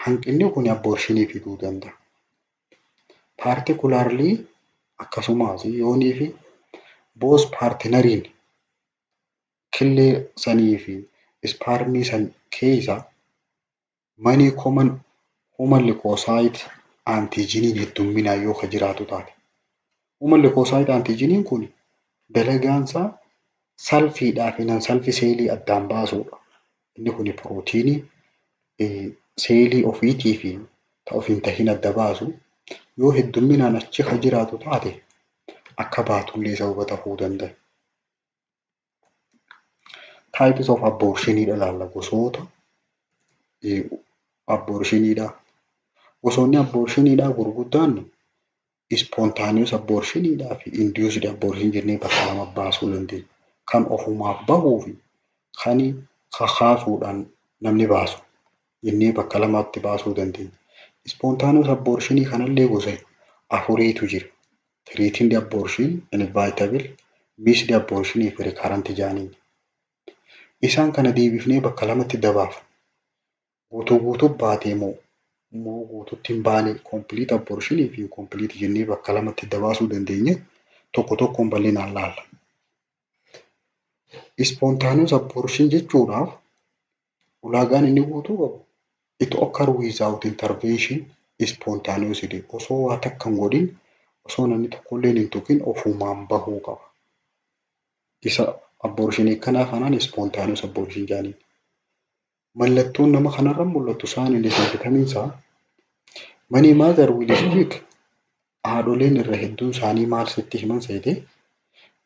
Hanqinni kun abboorshinii fiduu danda'a. Paartikulaarlii akkasumas yoonii fi boos paartinariin killee sanii fi ispaarmii san keessa manii human likosaayit aantiijiniin heddumminaan yoo ka jiraatu taate. Human likosaayit aantiijiniin kun dalagaansaa salfiidhaa fi nan salfi seelii addaan baasuudha. Inni kun pirootiinii seelii ofiitii fi ta'uuf hin tahin adda baasu. Yoo heddumminaan achi ka jiraatu taate akka baatullee sababa ta'uu danda'a. Types of abortioniidha ilaalla gosoota abortioniidha. Gosoonni abortioniidha gurguddaan spontaneous abortioniidhaa fi induced abortion jennee bakka lama baasuu dandeenya. Kan ofumaaf bahuu fi kan kakaasuudhaan namni baasu jennee bakka lamatti baasuu dandeenya. Spontaneous abortion kanallee gosa afuriitu jira. Treated abortion, inevitable, missed abortion fi recurrent jaaniin. Isaan kana deebifnee bakka lamatti dabaafna. Guutuu baatee moo guutuutti hin baane complete abortion fi incomplete jennee bakka lamatti dabaasuu dandeenya. Tokko tokkoon bal'inaan laalla. Spontaneous abortion jechuudhaaf ulaagaan inni guutuu qabu it occur without intervention spontaneously. Osoo waa takka hin godhin osoo namni tokkollee hin tuqin ofumaan bahuu qaba. Isa abortion kanaan spontaneous abortion jaaniin. Mallattoon nama kanarra mul'atu isaan inni bitamiinsaa many mother will speak. Haadholeen irra hedduun isaanii maal sitti himan seete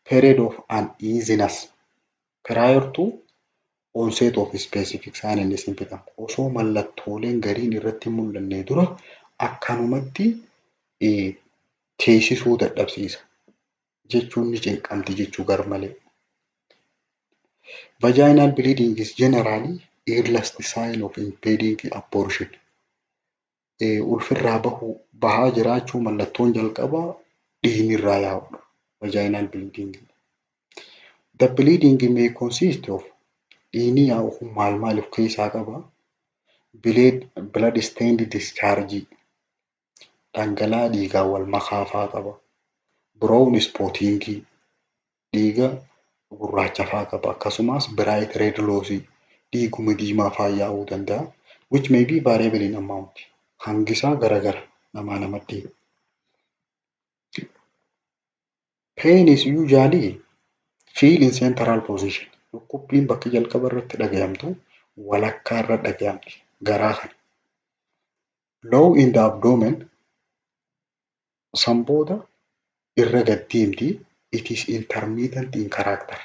period of uneasiness prior to onset of specific sign and symptom. Osoo mallattooleen gariin irratti mul'anne dura akkanumatti teessisuu dadhabsiisa. Jechuun ni cinqamti jechuu garmalee. Vaginal bleeding is generally earliest sign of impending abortion. Ulfirraa bahaa jiraachuu mallattoon jalqabaa dhiigirraa yaa'udha. Vaginal bleeding. The bleeding may consist of dhiigni yaa'u maal of keessaa qaba? Blood stained discharge. Dhangala'aa dhiigaa wal makaafaa qaba. Brown spotting. Dhiiga gurraacha faa qaba. Akkasumas bright red loss. Dhiiguma diimaa faa yaa'uu danda'a. Which may be variable in amount. Hangisaa garagara namaa namatti. Pain is usually feel in central position. Dhukkubbiin bakka jalqaba irratti dhagayamtu walakkaa irra dhagayamti garaa kana. Low in the abdomen sanbooda irra gaddeemti. It is intermittent in character.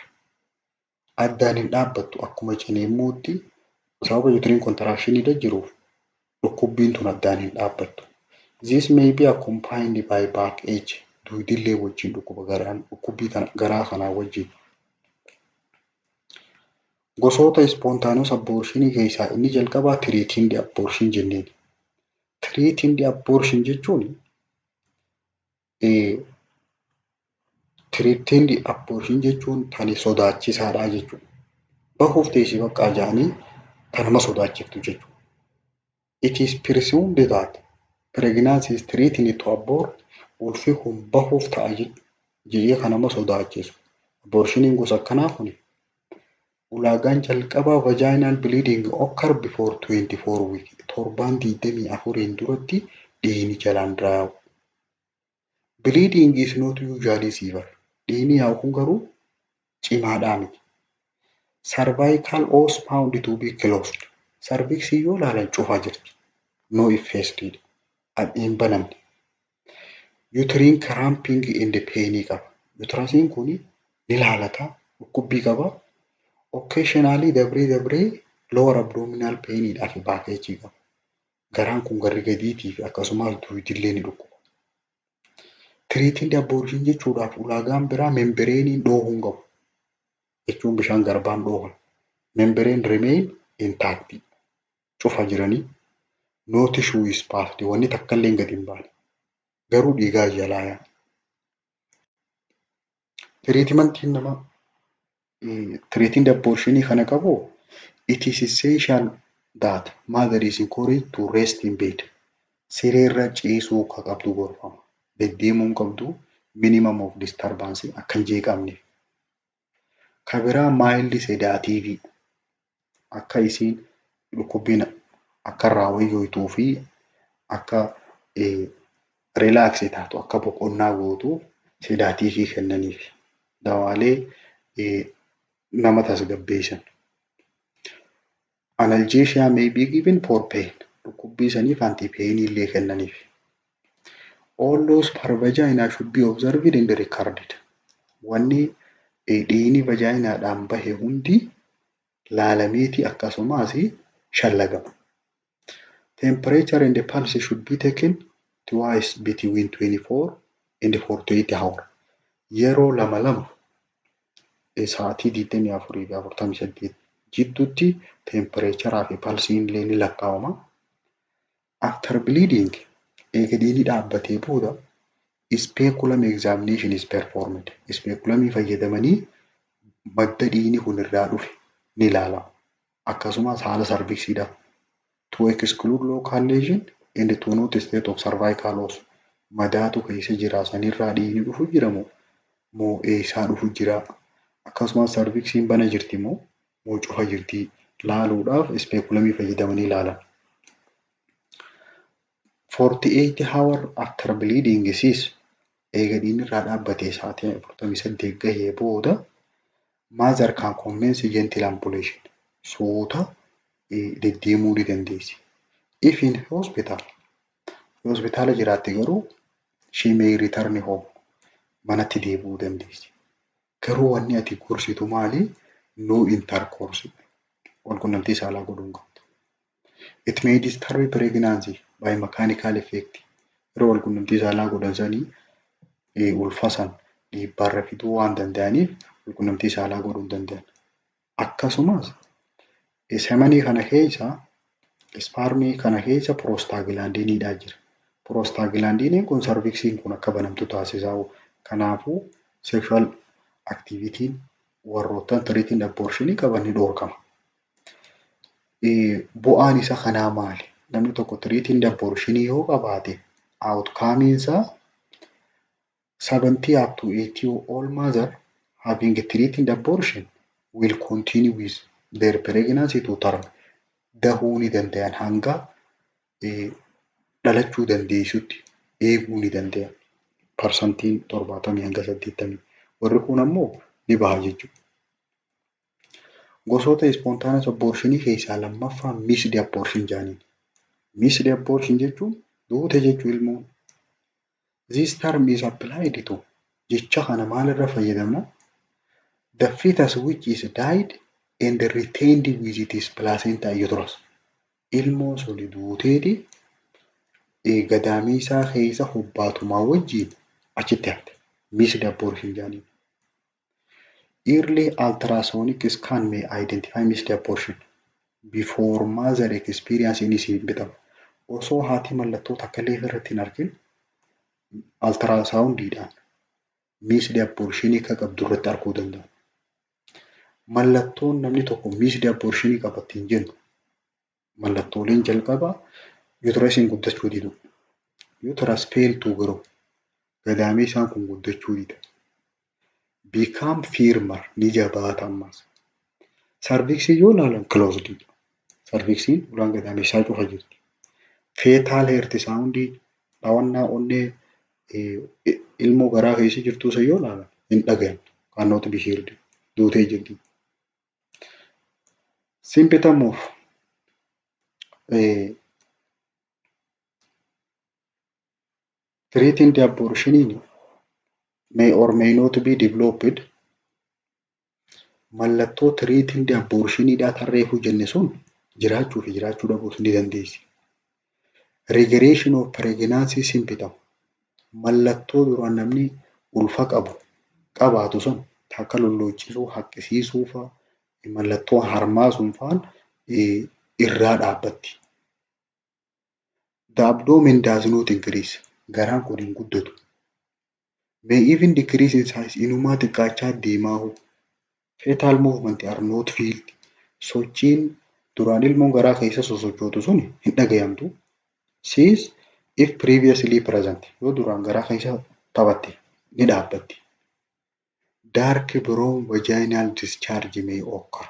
Addaan hin dhaabbattu akkuma cineemmuutti sababa uterine contraction jiruuf dhukkubbiin tun addaan hin dhaabbattu. This may be accompanied by backache. Duudillee wajjin dhukkubbii garaa kanaa wajjin. Gosoota spontaneous abortion keessaa inni jalqabaa treated abortion jenneen. Treated abortion jechuun treated abortion jechuun tani sodaachisaadha jechuudha. Bahuuf teessii bakka ajaa'anii tanuma sodaachiftu jechuudha. It is presumed that pregnancy is threatened to abort. Ulfi kun bahuuf ta'a jedhee kanama sodaachisu. Abortioniin gosa akkanaa kun ulaagaan jalqabaa vaginal bleeding occur before 24 weeks. Torbaan 24 duratti dhiigni jalaan yaa'u. Bleeding is not usually severe. Dhiigni yaa'u kun garuu cimaadhaa miti. Cervical os found to be closed. Cervixii yoo ilaalan cufaa jirti. No infested. Adhiin banamne. Uterine cramping and pain qaba. Uterasiin kun ni laalataa dhukkubbii qaba. Occasionally dabree lower abdominal pain fi backache qaba. Garaan kun garri gadiitii fi akkasumas duudillee ni dhukkuba. Treated abortion jechuudhaaf ulaagaan biraa membrane dhoohuun qabu. Jechuun bishaan garbaan dhoohan. Membrane remain intact. Cufa jiranii. No tissue is passed. Wanni takka illee gadi hin baane. Garuu dhiigaa jalaa yaa'a. Treatmentiin nama treated abortion kana qabu It is essential that mother is encouraged to rest in bed. Sireerra ciisuu akka qabdu gorfama. Deddeemuu hin qabdu minimum of disturbance akka hin jeeqamne. Kan biraa mild sedative akka isiin dhukkubbiin akka irraa wayyootuu fi akka relax taatu akka boqonnaa gootu sedaatiivii kennaniif. Dawaalee nama tasgabbeessan. Analgesia may be given for pain. Dhukkubbii saniif anti-pain illee kennaniif. All those per vagina should be observed and recorded. Wanni dhiigni vaginaadhaan bahe hundi laalameeti akkasumas shallagama. Temperature and the pulse should be taken twice between 24 and 48 hours. Yeroo lama sa'aatii 24 fi 48 jidduutti temperature fi pulsiin illee ni lakkaa'ama. After bleeding, eega dhiigni dhaabbatee booda speculum examination is performed. Speculumii fayyadamanii madda dhiigni kun irraa dhufe ni ilaalama. Akkasumas haala sarviksiidha. To exclude local lesion and to note state of cervical loss. Madaatu keessa jira sanirraa dhiigni dhufu jiramoo moo eessaa dhufu jira? Akkasumas sarviksiin bana jirti moo cufa jirti? Laaluudhaaf speculumii fayyadamanii ilaalan. 48 hours after bleeding cease, eega dhiigni irraa dhaabbatee sa'aatii 48 gahee booda mother can commence gentle ambulation. Suuta deddeemuu ni dandeessi. If in hospital jiraatte garuu she may return home. Manatti deebi'uu dandeessi. Garuu wanni ati gorsitu maali? No intercourse. Walqunnamtii saalaa godhuu hin qabdu. It may disturb pregnancy by mechanical effect. Yeroo walqunnamtii saalaa godhan sanii ulfasan dhiibbaarra fiduu waan danda'aniif walqunnamtii saalaa godhuu hin danda'an. Akkasumas semanii kana keessa spermii kana keessa prostaglandiniidha jira. Prostaglandiniin kun sarviksiin kun akka banamtu taasisaa. Kanaafuu sexual activity warroottan treating abortion qaban ni dhorkama. Bu'aan isa kanaa maali? Namni tokko treating abortion yoo qabaate outcome isaa 70 up to 80 all mother having treating abortion will continue with their pregnancy to term. Dahuu ni danda'an hanga dhalachuu dandeessutti eeguu ni danda'an. Parsantiin 70 hanga 80. Warri kun ammoo ni baha jechuudha. Gosoota spontaneous abortion keessaa lammaffaan missed abortion jaaniin. Missed abortion jechuun duute jechuu ilmoon. This term is applied to jecha kana maalirra fayyadamna? The fetus which is died and retained with its placenta uterus. Ilmoon suni duuteeti gadaamii isaa keessa hubbaatumaa wajjiin achitti hafte. Missed abortion jaaniin. Early ultrasonic scan may identify missed abortion before mother experience any symptom. Osoo haati mallattoo takka illee irratti hin argin ultrasoundiidhaan missed abortion akka qabdu irratti arguu danda'a. Mallattoon namni tokko missed abortion qabatti hin jennu. Mallattooleen jalqaba uterasiin guddachuu didu. Uterus fail to grow. Gadaamii isaan kun guddachuu dida. Become firmer ni jabaata ammas. Cervixii yoo ilaalan closed. Cervixiin ulaan gadaamii isaa cufa jirti. Fetal heart sound dhawannaa onnee ilmoo garaa keessa jirtu isa yoo ilaalan hin dhagayan. Cannot be heard. Duutee jirti. Symptom of treating the abortion may or may not be developed. Mallattoo treating the abortion dhaa tarreefuu jenne sun jiraachuu fi jiraachuu dhabuus ni dandeessi. Regression of pregnancy symptom. Mallattoo duraan namni ulfa qabaatu sun akka lolloochisuu, haqqisiisuu fa'a mallattoo harmaasuun fa'aan irraa dhaabbatti. The abdomen does not increase. Garaan kun hin guddatu. May even decrease in size. Inumaa xiqqaachaa deemaa. Fetal movement are not felt. sochiin duraan ilmoon garaa keessa sosochootu sun hin dhagayamtu. Siis if previously present yoo duraan garaa keessa taphatte ni dhaabbatti. Dark brown vaginal discharge may occur.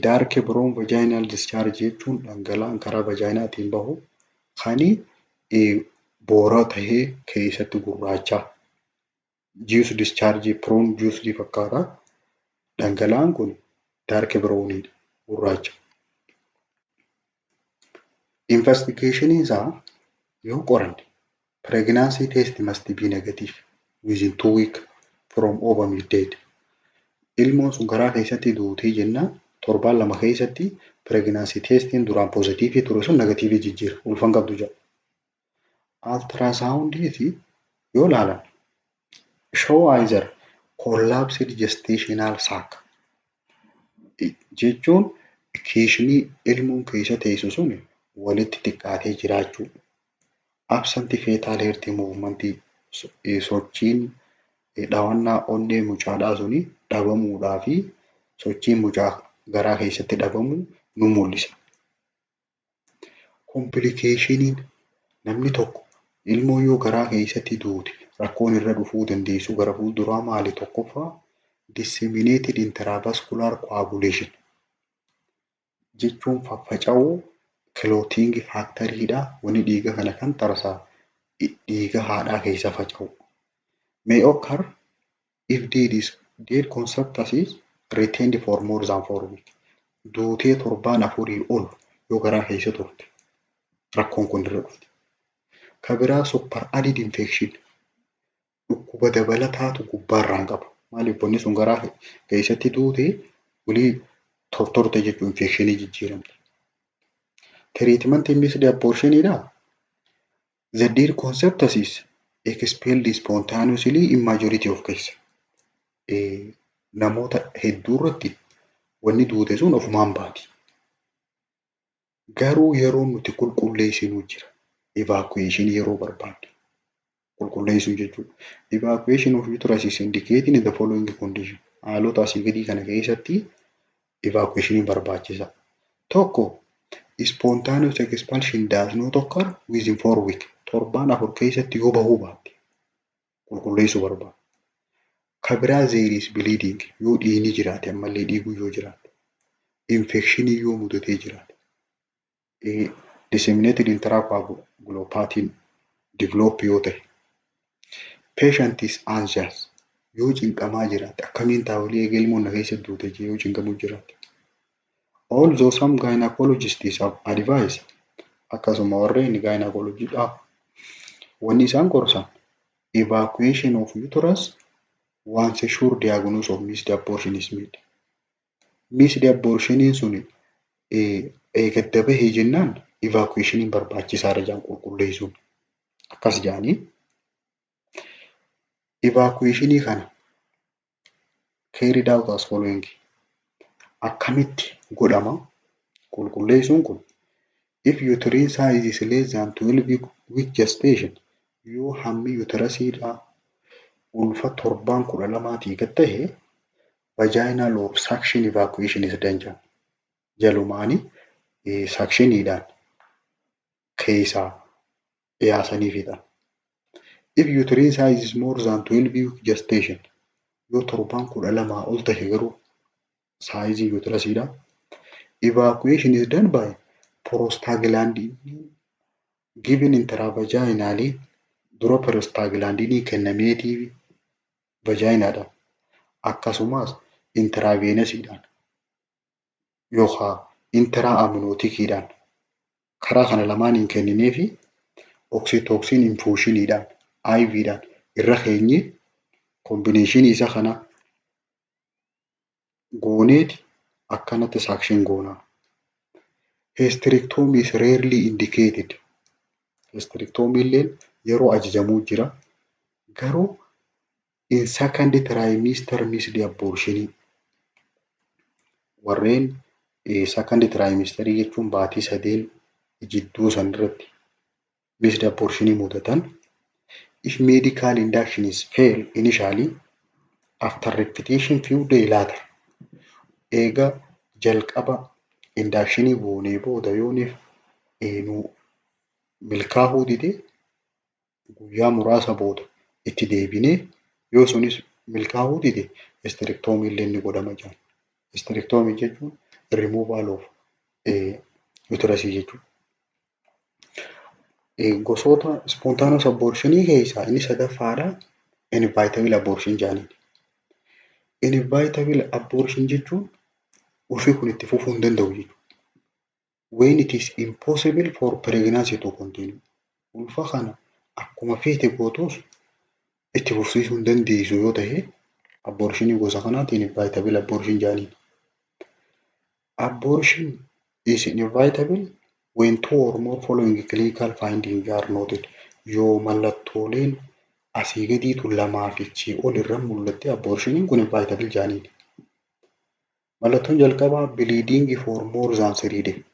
Dark brown vaginal discharge jechuun dhangala'aan karaa vajaayinaatiin bahu kan boora tahee keessatti gurraacha. Juice discharge brown juice fakkaata. Dhangala'aan kun dark brownidha, gurraacha. Investigation isaa yoo qoranne pregnancy test must be negative within 2 weeks from ovum dead. Ilmoon sun garaa keessatti duutee jennaan torbaan 2 keessatti pregnancy testiin duraan positiivii ture sun negatiivii jijjiira. Ulfan qabdu jedha. Ultrasoundii yoo ilaalan show either collapsed gestational sac jechuun kiishnii ilmoon keessa teessu sun walitti xiqqaatee jiraachuu. Absent fetal heart movement sochiin dhawannaa onnee mucaadhaa suni dhabamuudhaa fi sochiin mucaa garaa keessatti dhabamu nu mul'isa. Complicationin namni tokko ilmoo yoo garaa keessatti duute rakkoon irra dhufuu dandeessu gara fuulduraa maali? Tokkoffaa disseminated intravascular coagulation jechuun faffaca'uu clotting factoryidha. Wanni dhiiga kana kan tarsaa dhiiga haadhaa keessa faca'u. May occur if dead conceptus retained for more than 4 weeks. Duutee torbaan 4 ol yoo garaa keessa turte rakkoon kun irra dhufte. Kabiraa super added infection dhukkuba dabalataatu gubbaarraan qaba. Maaliif wanni sun garaa keessatti duute walii tortorte jechuun infekshinii jijjiiramte. Treatment missed abortionidha. The dead conceptus is expelled spontaneously in majority of cases. Namoota hedduu irratti wanni duute sun ofumaan baati. Garuu yeroo nuti qulqulleessinu jira. Evacuation yeroo barbaadde. Qulqulleessuu jechuudha. Evacuation of uterus is indicated in the following condition. Haalota asii gadii kana keessatti evacuation barbaachisa. Tokko spontaneous expulsion does not occur within 4 weeks. Torbaan 4 keessatti yoo bahuu baatte qulqulleessuu barbaada. Kabiraa there is bleeding yoo dhiigni jiraate ammallee dhiiguu yoo jiraate. Infekshinii yoo mudatee jiraate. Disseminated intracoagulopathy develop yoo ta'e. Patient is anxious yoo cinqamaa jiraate akkamiin taa'ulee ilmoon na keessa duute yoo cinqamuu jiraate. Although some gynecologists have advised akkasuma warreen gynecologiidha wanni isaan gorsan evacuation of uterus once a sure diagnosis of missed abortion is made. Missed abortion sun eegadda bahee jennaan evacuation barbaachisaadha jaan qulqulleessuun. Akkas jaanii evacuation kana carried out as following. Akkamitti godhama qulqulleessuun kun if uterine size is less than 12 week gestation yoo hammi uterusiidha ulfa torbaan 12 gad ta'e vaginal or suction evacuation is done. Jalumaani suctioniidhaan keessaa yaasaniifidha. If uterine size is more than 12 week gestation yoo torbaan 12 ol ta'e garuu size uterusiidha. Evacuation is done by prostaglandin given intravaginally. Dura prostaglandin kennameetii vaginaadha. Akkasumas intravenousidhaan yookaan intraamniotikiidhaan karaa kana lamaaniin kenninee fi oxytocin infusioniidhaan IVdhaan irra keenye combination isa kana gooneeti akkanatti suction goona. Hysterectomy is rarely indicated. Hysterectomy illee yeroo ajajamuu jira. Garuu in second trimester missed abortion warreen second trimester jechuun baatii 3 jidduu san irratti missed abortion mudatan if medical induction is fail initially after repetition few days later eega jalqaba indaakshinii goonee booda yooniif nu milkaa'uu dide guyyaa muraasa booda itti deebinee yoo sunis milkaa'uu dide isterektoomii illee ni godhama jedhan. Isterektoomii jechuun removal of uterasii jechuudha. Gosoota spontaneous abortionii keessaa inni sadaffaadha inevitable abortion jedhaniin. Inevitable abortion jechuun ulfi kun itti fufuu hin danda'u jechuudha. When it is impossible for pregnancy to continue. Ulfa kana akkuma feete gootuus itti fufsiisuu hin dandeessu yoo ta'e abortionii gosa kanaatiin inevitable abortion jedhaniin. Abortion is inevitable when two or more following clinical findings are noted. Yoo mallattooleen asii gadiitu lamaa fi ol irra mul'atte abortioniin kun inevitable jedhaniin. Mallattoon jalqabaa bleeding for more than 3 days.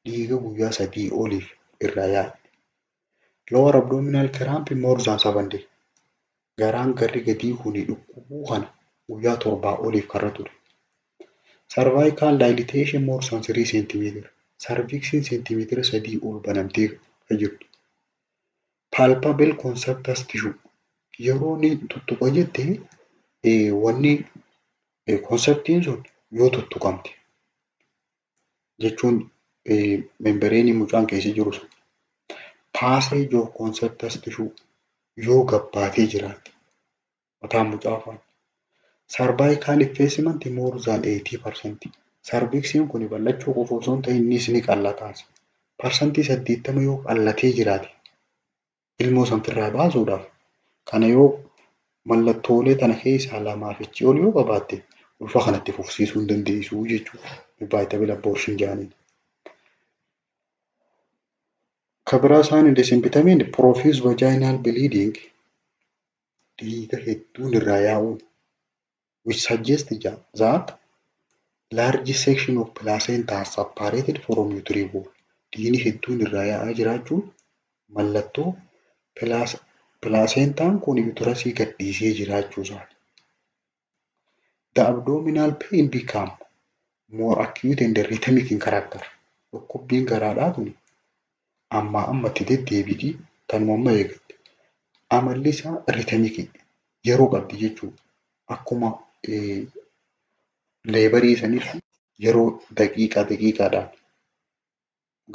Dhiiga guyyaa 3 oliif irraa yaa'e. Lower abdominal cramp more than 7 days. Garaan garri gadii kuni dhukkubuu kana guyyaa 7 oliif karra ture. Cervical dilatation more than 3 cm. Cervixin centimeetira 3 ol banamtee jirtu. Palpable conceptus tissue. Yeroo inni tuttuqa jette wanni konseptiin sun yoo tuttuqamte jechuun membreenii mucaan keessa jiru sun passage of conceptus tissue yoo gabbaatee jiraatte mataan mucaa afaan. Cervical effacement more than 80%. Cervixiin kun bal'achuu qofa osoo hin ta'in innis ni qallataas. Parsantii 80 yoo qallatee jiraate ilmoo sanfirraa baasuudhaaf kana yoo mallattoolee tana keessaa lamaa fi ol yoo qabaatte ulfa kanatti fufsiisuu hin dandeessu jechuudha. Inevitable abortion jedhaniin. Kabiraa isaan hin desinbitamin profuse vaginal bleeding dhiiga hedduun irraa yaa'uu which suggests that large section of placenta are separated from uterine wall. Dhiigni hedduun irraa yaa'aa jiraachuun mallattoo placentaan kun uterasii gadhiisee jiraachuu isaati. The abdominal pain become more acute and rhythmic in character. Dhukkubbiin garaadhaa kun ammatti deddeebiitii tanuma eegatte. Amalli isaa rhythmic yeroo qabdi jechuudha. Akkuma leebarii saniif yeroo daqiiqaadhaan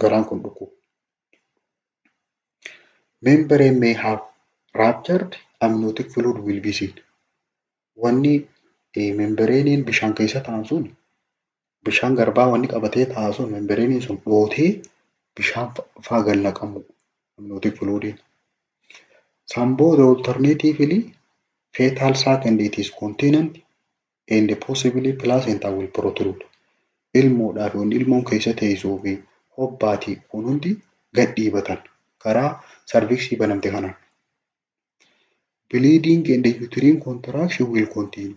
garaan kun dhukkuba. Membrane may have ruptured, amniotic fluid will be seen. Wanni membranein bishaan keessa taa'an sun bishaan garbaa wanni qabatee taa'an sun membranein sun dhootee bishaan fa'aa gad naqamu amniotic fluidiin. Some both alternatively fetal sac and it is contained and possibly placenta will protrude. Ilmoodhaaf wanni ilmoon keessa teessuu fi hobbaatii kun hundi gad dhiibatan karaa cervixii banamte kanaan. Bleeding and uterine contraction will continue.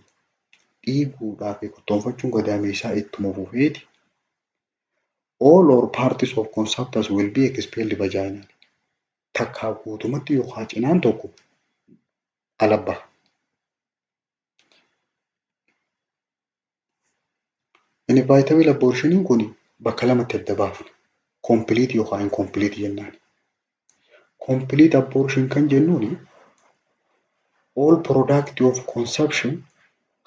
Dhiiguudhaa fi kottoonfachuun gadaameessaa ittuma fufeeti. All or parts of conceptus will be expelled vaginally. Takkaa guutumatti yookaan cinaan tokko ala baha. Inevitable abortioniin kun bakka lamatti adda baafna. Complete yookaan incomplete jennaan. Complete abortion kan jennuun all product of conception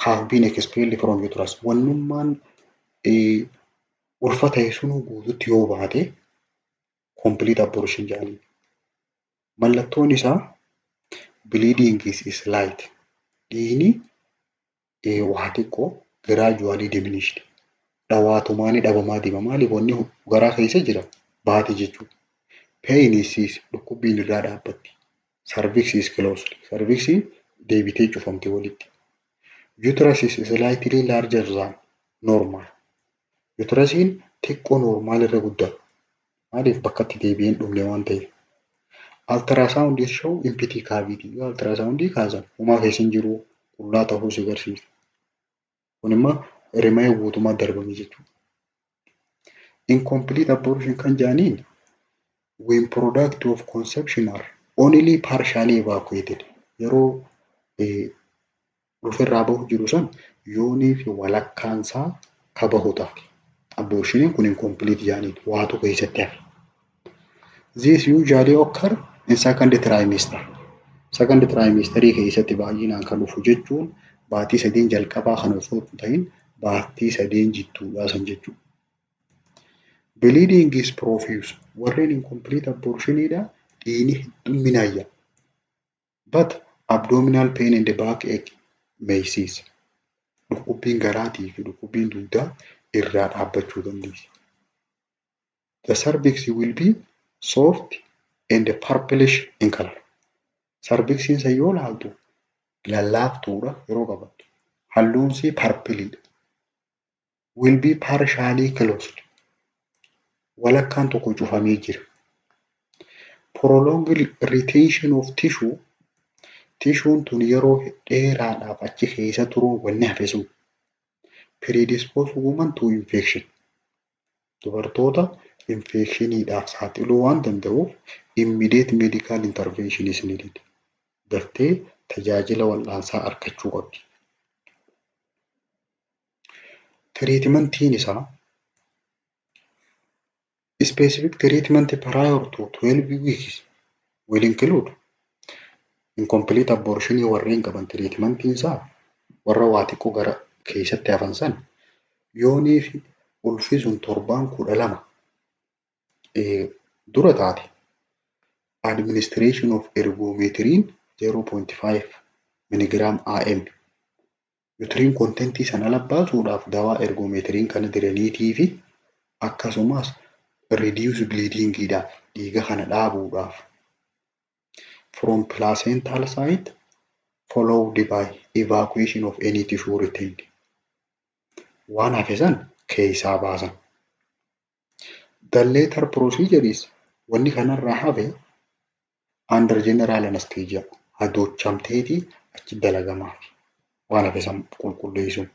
have been expelled from uterus. Wannummaan ulfa ta'e sun guututti yoo baate complete abortion jedhanii. Mallattoon isaa bleeding is light. Dhiigni waa xiqqoo gradually diminished. Dhawaatumaan dhabamaa deema. Maaliif wanni garaa keessa jira baate jechuudha. Pain is dhukkubbiin irraa dhaabbatti. Cervix is closed. Cervixii deebitee cufamte walitti. Uterus is slightly larger than normal. Uterusiin xiqqoo normaal irra guddaa. Maaliif bakkatti deebi'een dhumne waan ta'eef. Ultrasound show empty cavity. Yoo ultrasoundii kaasan homaa keessa hin jiru qullaa ta'uu si agarsiisa. Kun immoo rimee guutummaa darbame jechuudha. Incomplete abortion kan jedhaniin when product of conception are only partially evacuated. Yeroo ulfirraa bahu jiru san yoonii fi walakkaansaa ka bahu taati. Aborshiniin kun incomplete jaaniin waatu keessatti hafe. This usually occur in second trimester. Second trimesterii keessatti baay'inaan kan dhufu jechuun baatii 3 jalqabaa kan osoo hin ta'in baatii 3 jidduudhaa san jechuudha. Bleeding is profuse. Warreen incomplete abortioniidha. Dhiigni hedduminaayya. But abdominal pain and backache may cease. Dhukkubbiin garaatii fi dhukkubbiin dugdaa irraa dhaabbachuu dandeessi. The cervix will be soft and purplish in color. Cervixiin isa yoo ilaaltu lallaaftuudha yeroo qabattu. Halluun isii purpleidha. Will be partially closed. Walakkaan tokko cufamee jira. Prolonged retention of tissue. Tissuun tun yeroo dheeraadhaaf achi keessa turuu wanni hafe sun predispose woman to infection. Dubartoota infectioniidhaaf saaxiluu waan danda'uuf immediate medical intervention is needed. Daftee tajaajila wal'aansaa argachuu qabdi. Treatmentiin isaa specific treatment prior to 12 weeks will include incomplete abortion warreen qaban treatmentiin isaa warra waa xiqqoo gara keessatti hafan san yoonii fi ulfi sun 12 dura taate administration of ergometriin 0.5 milligram IM uterine contentii sana labbaasuudhaaf dawaa ergometriin kana diraniitii fi akkasumas reduce bleedingidhaaf dhiiga kana dhaabuudhaaf from placental site followed by evacuation of any tissue retained. Waan hafe san keessaa baasan. The later procedure is wanni kanarraa hafe under general anesthesia hadoochamteetii achi dalagamaa waan hafe san qulqulleessuun.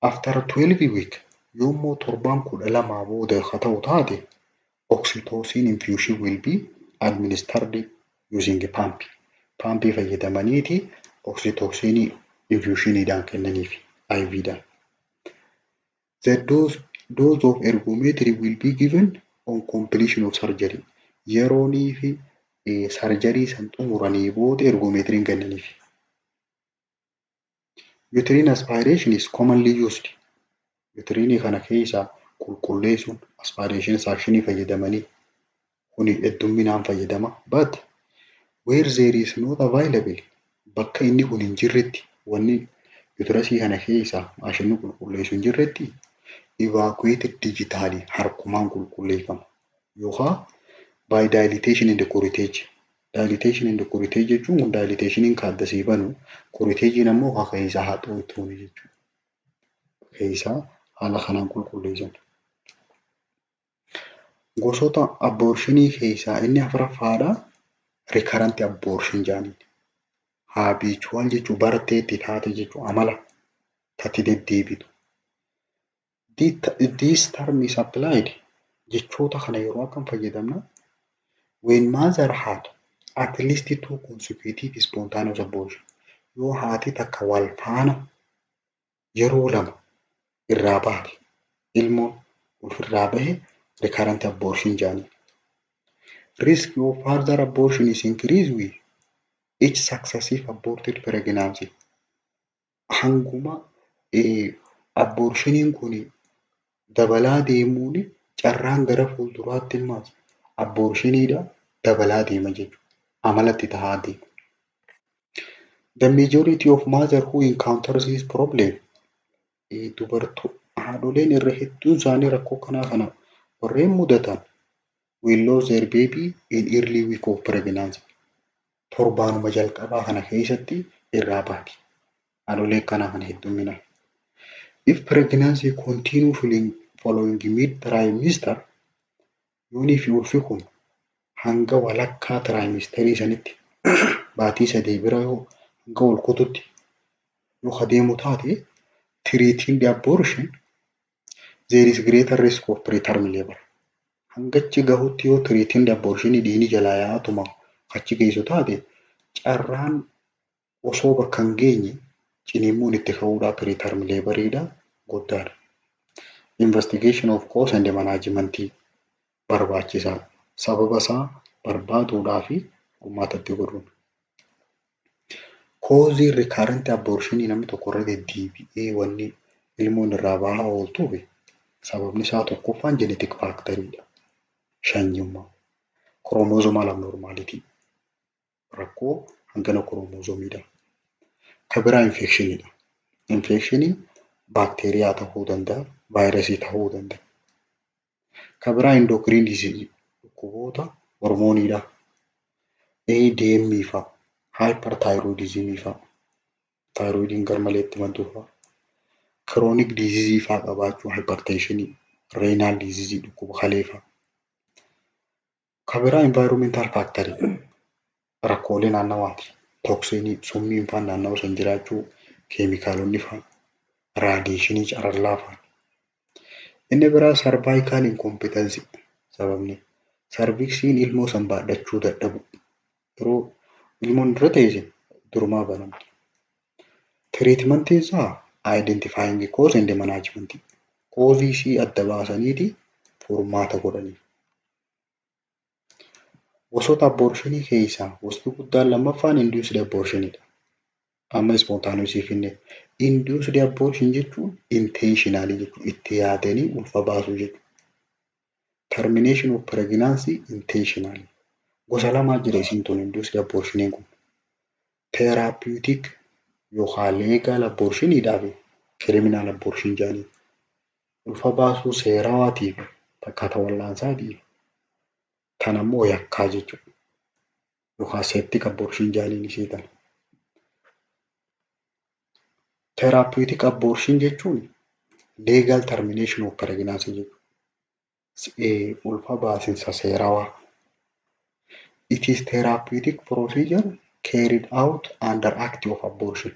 After 12 weeks yommuu 12 booda haa ta'u taate oxytocin infusion will be administered using a pump. Pumpii fayyadamaniiti oxytocin infusioniidhaan kennaniif IVdhaan. The dose of ergometry will be given on completion of surgery. Yeroonii fi surgery san xumuranii booda ergometriin kennaniif. Uterine aspiration is commonly used. Uterine kana keessa qulqulleessuun aspiration suctionii fayyadamanii kuni heddumminaan fayyadama. But where there is not available bakka inni kun hin jirretti wanni uterasii kana keessa maashinii qulqulleessu hin jirretti evacuated digitally harkumaan qulqulleeffama yookaan by dilatation and curettage. Dilatation and curettage jechuun dilatationiin kaaddasii banu curettagein ammoo haa keessaa haxuu ittuun jechuudha. Keessaa haala kanaan qulqulleessan. Gosoota abortionii keessaa inni afuraffaadha recurrent abortion jaaniin. Habitual jechuun barteetti taate jechuun amala tatti deddeebitu. This term is applied jechoota kana yeroo akkam fayyadamna when mother had at least 2 consecutive spontaneous abortion. Yoo haati takka wal faana yeroo lama irraa baate ilmoon ofirraa bahe recurrent abortion jaaniin. Risk of further abortion is increased with each successive aborted pregnancy. Hanguma abortioniin kun dabalaa deemuun carraan gara fuulduraatti ilmaas abortioniidha dabalaa deema jechuudha. Amalatti tahaa deema. The majority of mothers who encounters this problem haadholeen irra hedduun isaanii rakkoo kana warreen mudatan will lose their baby in early week of pregnancy. Torbaanuma jalqabaa kana keessatti irraa baati. Haadholee kana heddumminaan. If pregnancy continue following mid-trimester, yoonii fi ulfi kun hanga walakkaa trimesterii sanitti baatii 3 bira yoo hanga ol kututti yoo adeemu taate treating the abortion there is greater risk of preterm labor. Hangachi gahutti yoo treating the abortion dhiini jalaa yaa'atuma achi geessu taate carraan osoo bakka hin geenye Ciniinsuun itti ka'uudhaa preterm laboriidha guddaadha. Investigation of cause and management barbaachisaa. Sababa isaa barbaaduudhaa fi furmaatatti godhuun. Koozii recurrent abortion namni tokko irra deddeebi'ee wanni ilmoon irraa bahaa ooltuuf sababni isaa tokkoffaan genetic factoriidha. Shanyummaa. Chromosomal abnormality. Rakkoo hangana chromosomiidha. Kan biraa infectioniidha. Infectioniin baakteeriyaa ta'uu danda'a, vaayirasii ta'uu danda'a. Kan biraa endocrine disease dhukkuboota hormooniidha. ADM fa'a, hyperthyroidism fa'a, thyroidiin garmalee itti maddu fa'a. Chronic disease fa'a qabaachuu, hypertension, renal disease dhukkuba kalee fa'a. Kan biraa environmental factor rakkoolee naannawaati. Toksiinii, summiin fa'a naannawa san jiraachuu, keemikaalonni fa'a, raadiyeeshinii carallaa fa'a. Inni biraa cervical incompetence sababni sarviksiin ilmoo san baadhachuu dadhabu. Yeroo ilmoon irra teesse durumaa banamti. Treatmentiin isaa identifying cause and management. Koozii ishii adda baasaniiti furmaata godhanii. Gosoota abortionii keessaa gosti guddaan lammaffaan induced abortionidha. Amma spontaneous finne. Induced abortion jechuun intentionally jechuun itti yaadanii ulfa baasuu jechuudha. Termination of pregnancy intentionally. Gosa lamaa jira isin tun induced abortioniin kun. Therapeutic yookaan legal abortioniidhaa fi criminal abortion jedhanii. Ulfa baasuu seerawaatiif akkaataa wal'aansaatiif. Kan ammoo yakkaa jechuudha. Yookaan septic abortion jedhanii ishee kana. Therapeutic abortion jechuun legal termination of pregnancy jechuudha. Ulfa baasinsa seerawaa. It is therapeutic procedure carried out under act of abortion.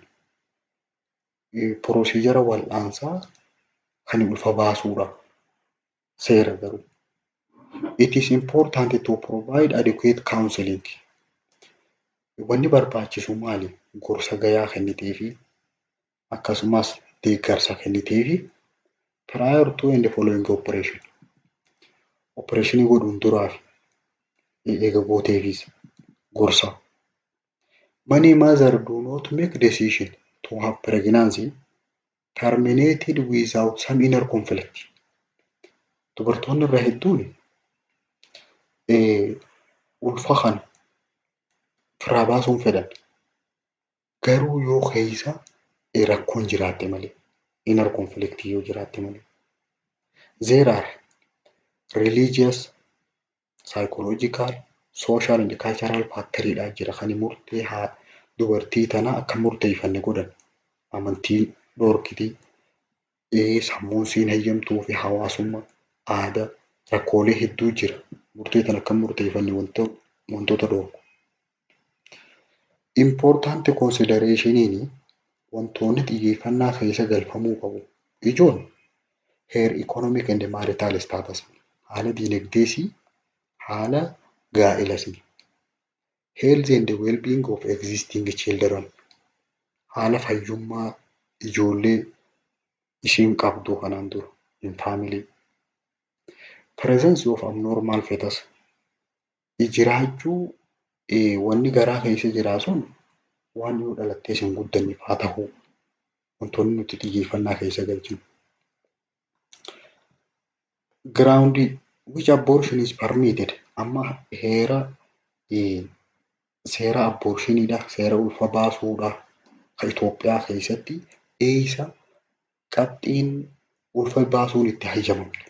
Procedure wal'aansaa kan ulfa baasuudha. Seera garuu. It is important to provide adequate counseling. Wanni barbaachisu maali? Gorsa gayaa kenniteefi akkasumas deeggarsa kenniteefi prior to and following operation. Operation godhuun duraaf eega gooteefis gorsa. Many mothers do not make decision to have pregnancy terminated without some inner conflict. Dubartoonni irra hedduun ulfa kana firaa baasuun fedhan. Garuu yoo keessa rakkoon jiraatte malee, inner conflict yoo jiraatte malee. There are religious, psychological, social and cultural factories jira kan murtee dubartii tana akka murteeffanne godhan. Amantiin dhorkitii, sammuun siin hayyamtuu fi hawaasummaa, aadaa, rakkoolee hedduu jira. Murtee tana akka murteeffanne wantoota dhorku. Important considerationiin wantoonni xiyyeeffannaa keessa galfamuu qabu. Ijoon her economic and marital status. Haala dinagdeesii, haala gaa'elasii. Health and well-being of existing children. Haala fayyummaa ijoollee ishiin qabdu kanaan dura in family. Presence of abnormal fetus. Jiraachuu wanni garaa keessa jiraa sun waan yoo dhalattee sin guddanneef haa ta'uu wantoonni nuti xiyyeeffannaa keessa galchinu. Ground which abortion is permitted. Amma seera abortioniidha, seera ulfa baasuudha. Kan Itoophiyaa keessatti eessa qabxiin ulfa baasuun itti hayyamamne.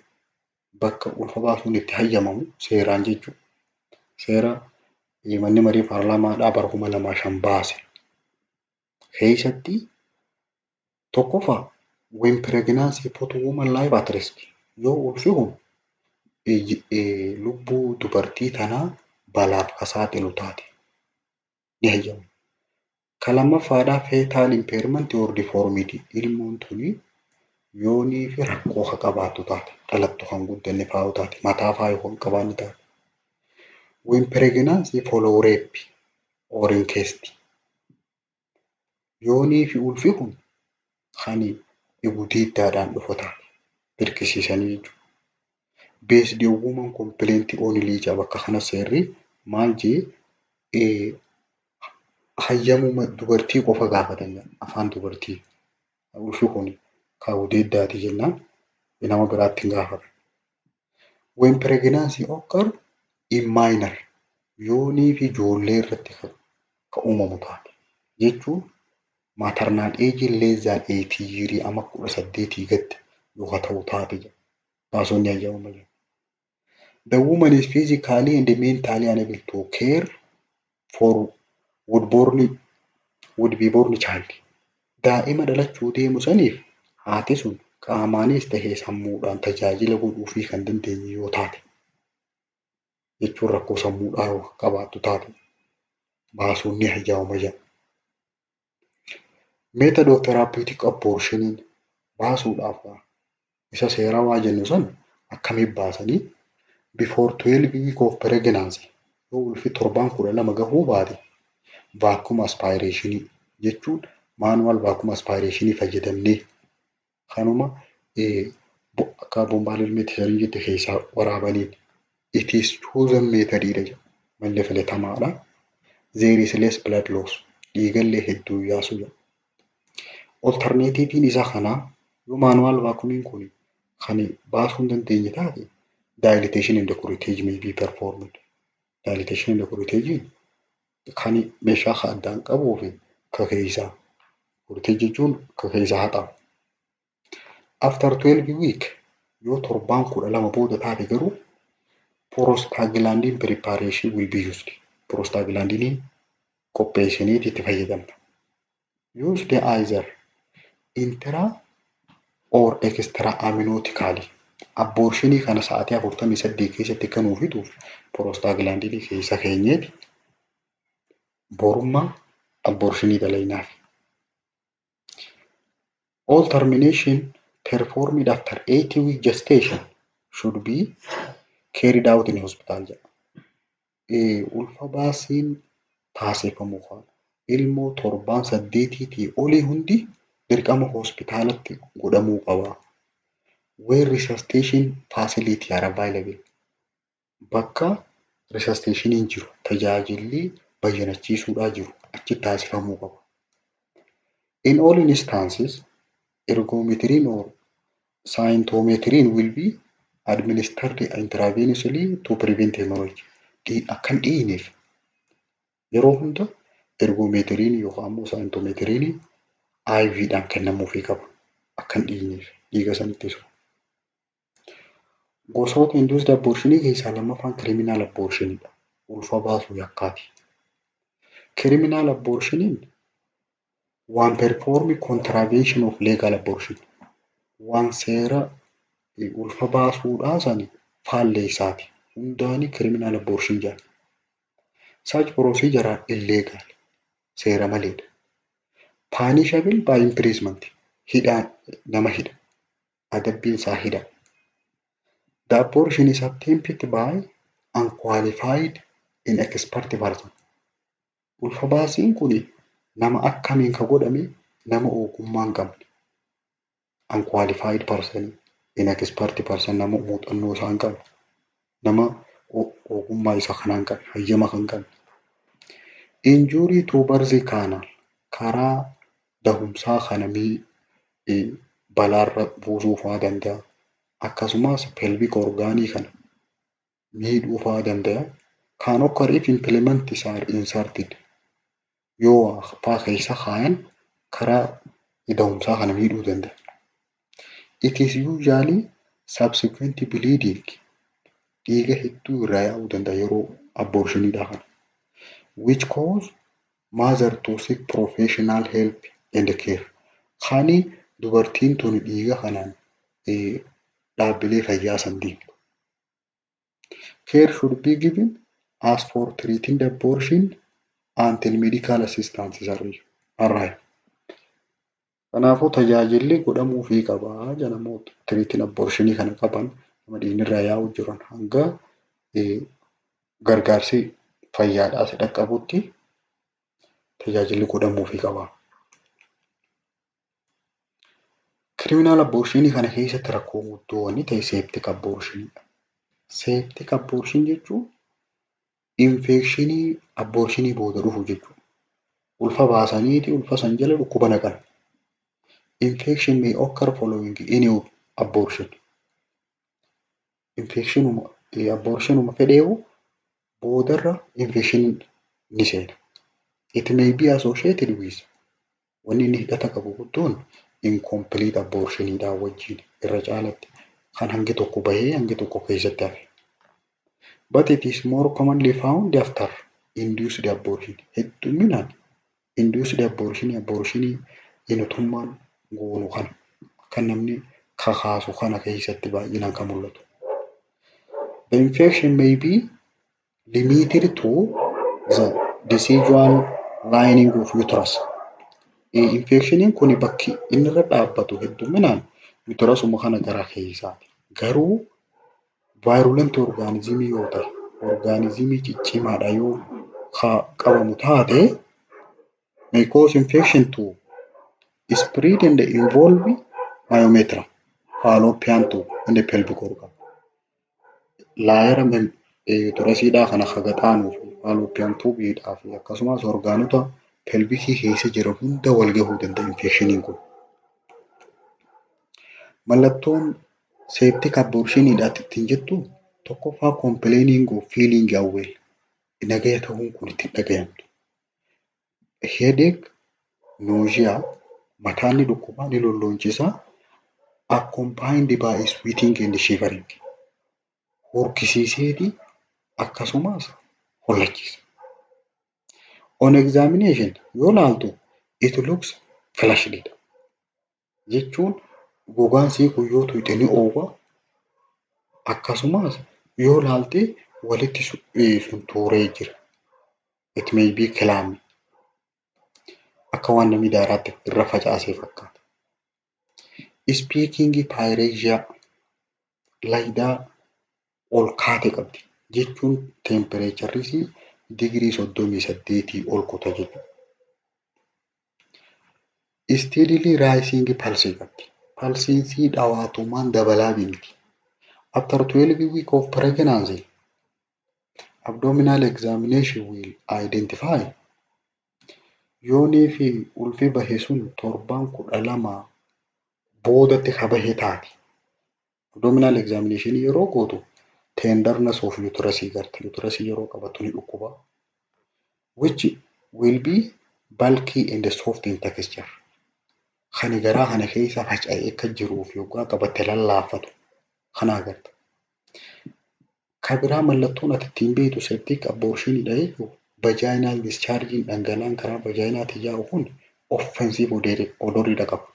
Bakka ulfa baasuun itti hayyamamu seeraan jechuudha. Seera manni marii paarlaamaadhaa bara 2005 baase. Keessatti tokkoffaa when pregnancy put woman life at risk. Yoo ulfi kun lubbuu dubartii tanaa balaaf saaxilu taate ni hayyama. Kan lammaffaadhaa fetal impairment or deformity. Ilmoon tuni yoonii fi rakkoo kan qabaattu taate, dhalattu kan guddanne fa'aa taate, mataa fa'aa kan qabaanne taate. When pregnancy follow rape or incest. Yoonii fi ulfi kun kan ibiddaadhaan dhufu taate dirqisiisanii jechuudha. Based on woman complaint only jedha bakka kana seerri maal jee hayyamuma dubartii qofa gaafatan afaan dubartii. Ulfi kun kan ibiddaati jennaan nama biraatti hin gaafatan. When pregnancy occur in minor yoonii fi ijoollee irratti kan uumamu taate jechuun maternal age less than 80 years amma 18 gadi yoo ta'u taate baasonni hayyamama jiru. The woman is physically and mentally unable to care for would be born child. Daa'ima dhalachuu deemu saniif haati sun qaamaanis tahee sammuudhaan tajaajila godhuufii kan dandeenye yoo taate jechuun rakkoo sammuudhaa yoo qabaattu taate baasonni hayyamama jiru. Method of therapeutic abortion baasuudhaaf isa seerawaa jennu san akkamiin baasanii before 12 weeks of pregnancy yoo ulfi 12 gahuu baate vacuum aspiration jechuun manual vacuum aspiration fayyadamnee kanuma akka bombaan ilmeetti sanii jette keessaa waraabaniin it is chosen method jedha malee filatamaadha. There is less blood loss dhiigallee hedduu yaasu jedha. Alternatiiviin isaa kanaa yoo manual vacuumiin kun kan baasuu hin dandeenye taate dilatation in the curettage may be performed. Dilatation in the curettage kan meeshaa addaan qabuu fi kakeessaa curettage jechuun kakeessaa haxamu. After 12 weeks yoo 12 booda taate garuu prostaglandin preparation will be used. Prostaglandin qopheessinee itti fayyadamna. Used either intra or extra amniotically. Abortionii kana sa'aatii 48 keessatti kan uufituuf prostaglandin keessa keenyeeti borummaa abortionii dalainaaf. All termination performed after 80 week gestation should be carried out in hospital. Ulfa baasiin taasifamu kan ilmoo 7-8 olii hundi dirqama hospitaalatti godhamuu qaba. Where resuscitation facility are available. Bakka resuscitationiin jiru tajaajilli bayyanachiisuudhaa jiru achi taasifamuu qaba. In all instances ergometriin or scintigraphy will be administered intravenously to prevent hemorrhage. Akkan dhiineef yeroo hunda ergometriin yookaan immoo scintigraphy'n IV'dhaan kennamuufii qaba. Akkan dhiineef dhiiga san ittisu. Gosoota induced abortionii keessaa lammaffaan criminal abortionidha. Ulfa baasuu yakkaati. Criminal abortioniin one perform contravention of legal abortion. Waan seera ulfa baasuudhaa sani faalleessaati. Hundaani criminal abortion jedhama. Such procedure are illegal. Seera maleedha. Punishable by imprisonment. Hidhaan nama hidha. Adabbiin isaa hidha. The abortion is attempted by unqualified inexpert person. Ulfa baasiin kuni nama akkamiin ka godhame nama ogummaa hin qabne. Unqualified person, inexpert person nama muuxannoo isaa hin qabne. Nama ogummaa isa kanaan qabne, hayyama kan qabne. Injury to birth canal karaa dahumsaa kana balaarra buusuu fa'aa danda'a. Akkasumas pelvic orgaanii kana miidhuu fa'aa danda'a. Can occur if implements are inserted. Yoo fa'aa keessa kaayan karaa dahumsaa kana miidhuu danda'a. It is usually subsequent bleeding. Dhiiga hedduu irraa yaa'uu danda'a yeroo abortioniidha kana. Which cause mother to seek professional help and care. Kani dubartiin tun dhiiga kanaan dhaabbilee fayyaa san deemtu. Care should be given as for treating the abortion until medical assistance is arrived. Kanaafuu tajaajilli godhamuufii qaba jedhamoota treating abortionii kana qaban nama dhiigni irraa yaa'uu jiran hanga gargaarsi fayyaadhaas dhaqqabutti tajaajilli godhamuufii qaba. Criminal abortion kana keessatti rakkoo guddoo wanni ta'e septic abortion. Septic abortion jechuun infekshinii abortionii booda dhufu jechuudha. Ulfa baasaniiti ulfa san jala dhukkuba naqan. Infection may occur following any abortion. Abortionuma fedheewu boodarra infection ni seena. It may be associated with wanni inni hidhata qabu guddoon incomplete abortionidha wajjin irra caalatti kan hangi tokko bahee hangi tokko keessatti hafe. But it is more commonly found after induced abortion. Hedduminaan induced abortion inutummaan goonu kan namni kakaasu kana keessatti baay'inaan kan mul'atu. The infection may be limited to the decidual lining of uterus. Infectioniin kun bakki inni irra dhaabbatu hedduminaan uterusuma kana gara keessaati. Garuu virulent organismii yoo ta'e, organismii ciccimaadha yoo qabamu taate, may cause infection to spread and involve myometra, fallopian tube in the pelvic organ. Laayera uterusiidhaa kana hagaxaanuu fi fallopian tubeidhaa fi akkasumas orgaanota pelvikii keessa jiran hunda wal gahuu danda'a infectioniin kun. Mallattoon septic abortionidhaatti ittiin jettu tokkoffaa complaining of feeling unwell. Nagaya ta'uun kun itti dhagayamtu. Headache, nausea, mataan ni dhukkubaa ni lolloonchisaa, accompanied by sweating and shivering. Horkisiiseeti akkasumas hollachiisa. On examination yoo laaltu it looks fleshy. Jechuun gogaan sii kun yoo tuyxe ni oowwa akkasumas yoo laalte walitti suntuuree jira. It may be clammy. Akka waan namni daaraatti irra facaasee fakkaata. Speaking pyrexia laydaa ol kaate qabdi. Jechuun temperatureisii digirii 38 ol kuta jechuudha. Steadily rising pulse qabdi. Pulsiin dhawaatumaan dabalaa deemti. After 12 weeks of pregnancy, abdominal examination will identify yoonii fi ulfi bahe sun torbaan 12 boodatti kabahe taati. Abdominal examination yeroo gootu tenderness of uterus garti. Uterus yeroo qabatu ni dhukkuba. Which will be bulky and soft in texture. Kan garaa kana keessa faca'ee akka jiruuf yookaan qabatte lallaafatu kana agarta. Kabiraa mallattoon ati ittiin beektu septic abortionidha jechuun vaginal discharge dhangala'aan karaa vaginaatti yaa'u kun offensive odoridha qaba.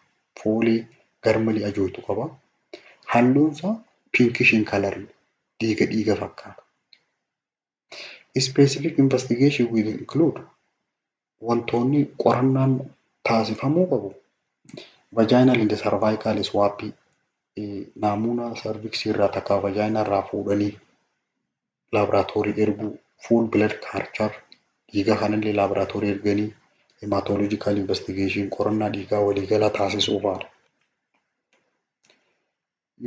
Foolii garmalee ajootu qaba. Halluunsaa pinkish in color dhiiga fakkaata. Specific investigation will include wantoonni qorannaan taasifamuu qabu. Vaginal and cervical swab naamuna cervix irraa takka vaginal irraa fuudhanii laboratorii erguu, full blood culture dhiiga kanallee laboratorii erganii hematological investigation qorannaa dhiigaa waliigalaa taasisuu fa'a.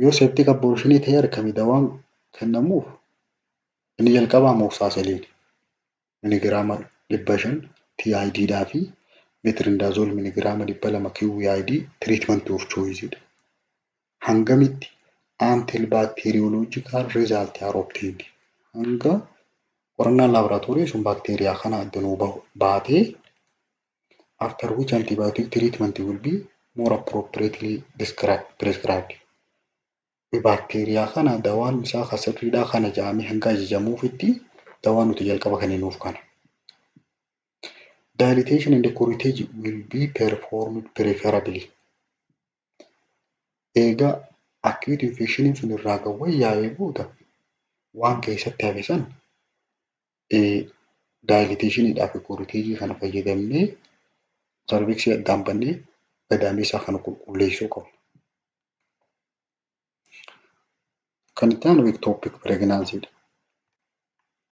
Yoo septic abortionii ta'e harkami dawaan kennamuuf inni jalqabaa moksaaseeliin miligiraama 500 TID dhaa fi metronidazole miligiraama 200 QID treatment of choice. Hangamitti until bacteriological result are obtained. Hanga qorannaan laboratorii sun baakteeriyaa kana addanuu baatee after which antibiotic treatment will be more appropriately prescribed. Baakteeriyaa kana dawaan isaa kasirriidhaa kana jedhamee hanga ajajamuufitti dawaan nuti jalqaba kenninuuf kana. Dilatation and curettage will be performed preferably. Egaa acute infection sun irraa gawwee yaa'ee booda waan keessatti hafe san dilatation fi curettage kana fayyadamnee cervix addaan bannee gadameessaa kana qulqulleessuu qabna. Kan itti aanu ectopic pregnancy dha.